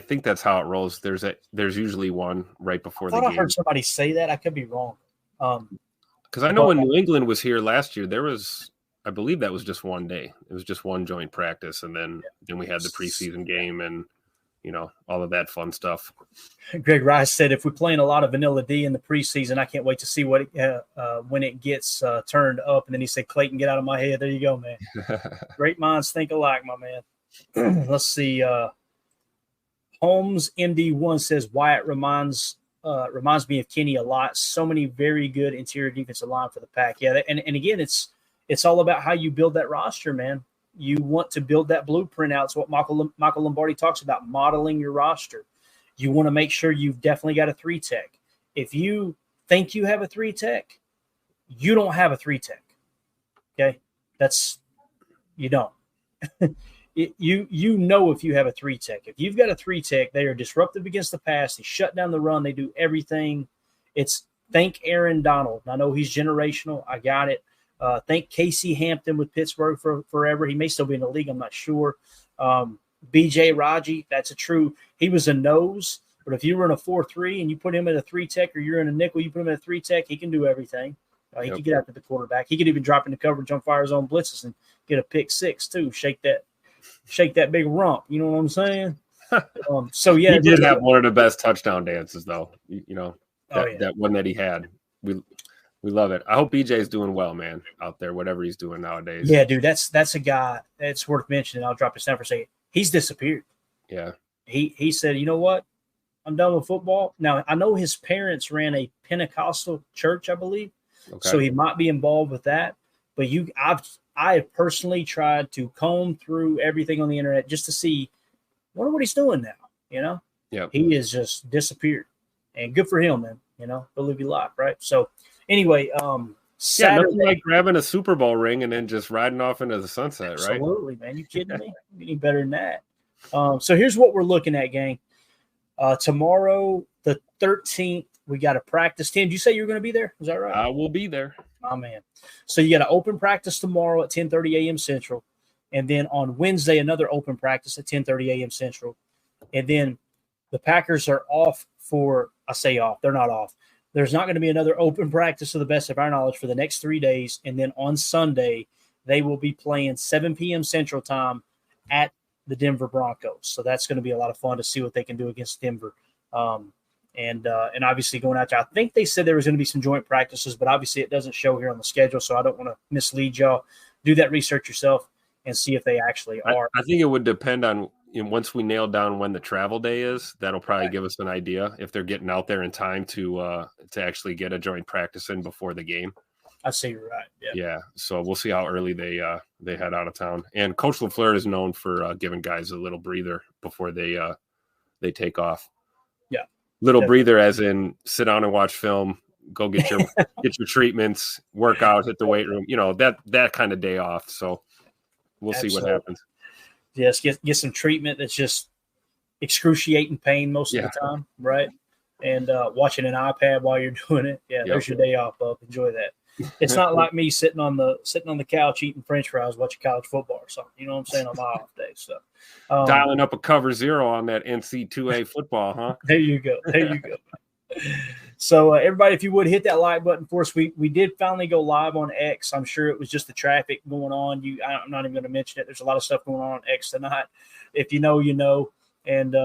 think that's how it rolls. There's usually one right before the game. I heard somebody say that. I could be wrong. Because I know when New England was here last year, I believe that was just one day. It was just one joint practice, and then we had the preseason game and all of that fun stuff. Greg Rice said, if we're playing a lot of vanilla D in the preseason, I can't wait to see what when it gets turned up. And then he said, Clayton, get out of my head. There you go, man. Great minds think alike, my man. Let's see. Holmes MD1 says Wyatt reminds me of Kenny a lot. So many very good interior defensive line for the Pack. Yeah, and again, it's all about how you build that roster, man. You want to build that blueprint out. It's what Michael Lombardi talks about, modeling your roster. You want to make sure you've definitely got a 3 tech. If you think you have a 3-tech, you don't have a 3-tech. Okay, you don't. You know if you have a 3-tech. If you've got a 3-tech, they are disruptive against the pass. They shut down the run. They do everything. Think Aaron Donald. I know he's generational. I got it. Think Casey Hampton with Pittsburgh for forever. He may still be in the league. I'm not sure. B.J. Raji, that's he was a nose. But if you were in a 4-3 and you put him at a 3-tech, or you're in a nickel, you put him at a 3-tech, he can do everything. He can get after the quarterback. He could even drop into coverage on fire zone blitzes and get a pick 6 too. Shake that big rump. You know what I'm saying? So yeah, he did have one of the best touchdown dances, though. That one that he had. We love it. I hope BJ's doing well, man, out there, whatever he's doing nowadays. Yeah, dude, that's a guy that's worth mentioning. I'll drop his down for a second. He's disappeared. Yeah. He said, you know what? I'm done with football. Now, I know his parents ran a Pentecostal church, I believe. Okay. So he might be involved with that. But I have personally tried to comb through everything on the internet just to see, wonder what he's doing now, Yeah. He is just disappeared. And good for him, man. He'll live his life, right? So anyway, Saturday, nothing like grabbing a Super Bowl ring and then just riding off into the sunset, right? Absolutely, man. You kidding me? Any better than that? So here's what we're looking at, gang. Tomorrow, the 13th, we got a practice. Tim, did you say you were going to be there? Is that right? I will be there. Oh, man. So you got an open practice tomorrow at 10:30 a.m. Central. And then on Wednesday, another open practice at 10:30 a.m. Central. And then the Packers are off I say off. They're not off. There's not going to be another open practice to the best of our knowledge for the next 3 days. And then on Sunday, they will be playing 7 p.m. Central Time at the Denver Broncos. So that's going to be a lot of fun to see what they can do against Denver. And obviously going out there, I think they said there was going to be some joint practices, but obviously it doesn't show here on the schedule. So I don't want to mislead y'all. Do that research yourself and see if they actually are. I think it would depend on, once we nail down when the travel day is, that'll probably give us an idea if they're getting out there in time to actually get a joint practice in before the game. I see you're right. Yeah. So we'll see how early they head out of town. And Coach LaFleur is known for giving guys a little breather before they take off. Yeah. Little breather, as in sit down and watch film, go get your treatments, work out, hit the weight room. That kind of day off. So we'll see what happens. Yes, get some treatment that's just excruciating pain most of the time, right? And watching an iPad while you're doing it. Yeah, there's your day off, bub. Enjoy that. It's not like me sitting on the couch eating French fries watching college football or something. You know what I'm saying? On my off day. So dialing up a cover 0 on that NC2A football, huh? There you go. So everybody, if you would hit that like button for us. We did finally go live on X. I'm sure it was just the traffic going on. I'm not even going to mention it. There's a lot of stuff going on X tonight. If you know, you know. And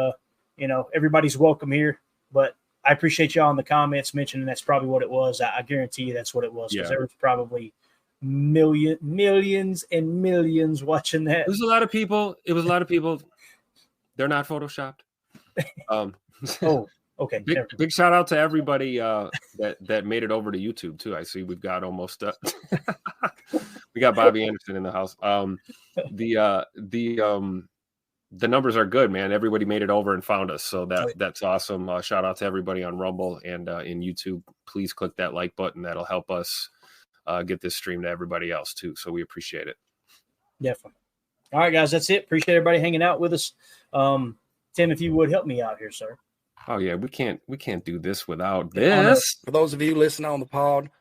everybody's welcome here. But I appreciate y'all in the comments mentioning that's probably what it was. I guarantee you that's what it was, because there was probably millions and millions watching that. It was a lot of people. They're not photoshopped. Okay. Big shout out to everybody that made it over to YouTube too. I see we've got almost we got Bobby Anderson in the house. The numbers are good, man. Everybody made it over and found us, so that's awesome. Shout out to everybody on Rumble and in YouTube. Please click that like button. That'll help us get this stream to everybody else too. So we appreciate it. Definitely. All right, guys, that's it. Appreciate everybody hanging out with us. Tim, if you would help me out here, sir. Oh yeah, we can't do this without this. For those of you listening on the pod,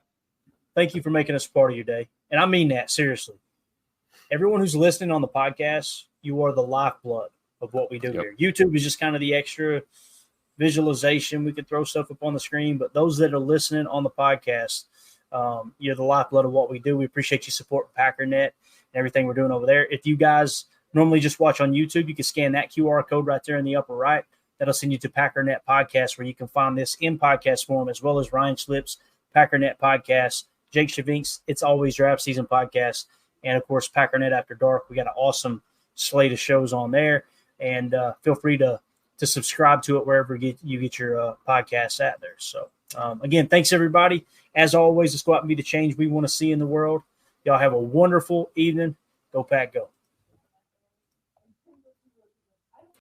thank you for making us part of your day, and I mean that seriously. Everyone who's listening on the podcast, you are the lifeblood of what we do here. YouTube is just kind of the extra visualization. We can throw stuff up on the screen, but those that are listening on the podcast, you're the lifeblood of what we do. We appreciate you supporting PackerNet and everything we're doing over there. If you guys normally just watch on YouTube, you can scan that QR code right there in the upper right. That'll send you to PackerNet Podcast, where you can find this in podcast form, as well as Ryan Schlip's PackerNet Podcast, Jake Shavink's It's Always Draft Season Podcast, and, of course, PackerNet After Dark. We got an awesome slate of shows on there, and feel free to subscribe to it wherever you get your podcasts at there. So, again, thanks, everybody. As always, let's go out and be the change we want to see in the world. Y'all have a wonderful evening. Go Pack, go.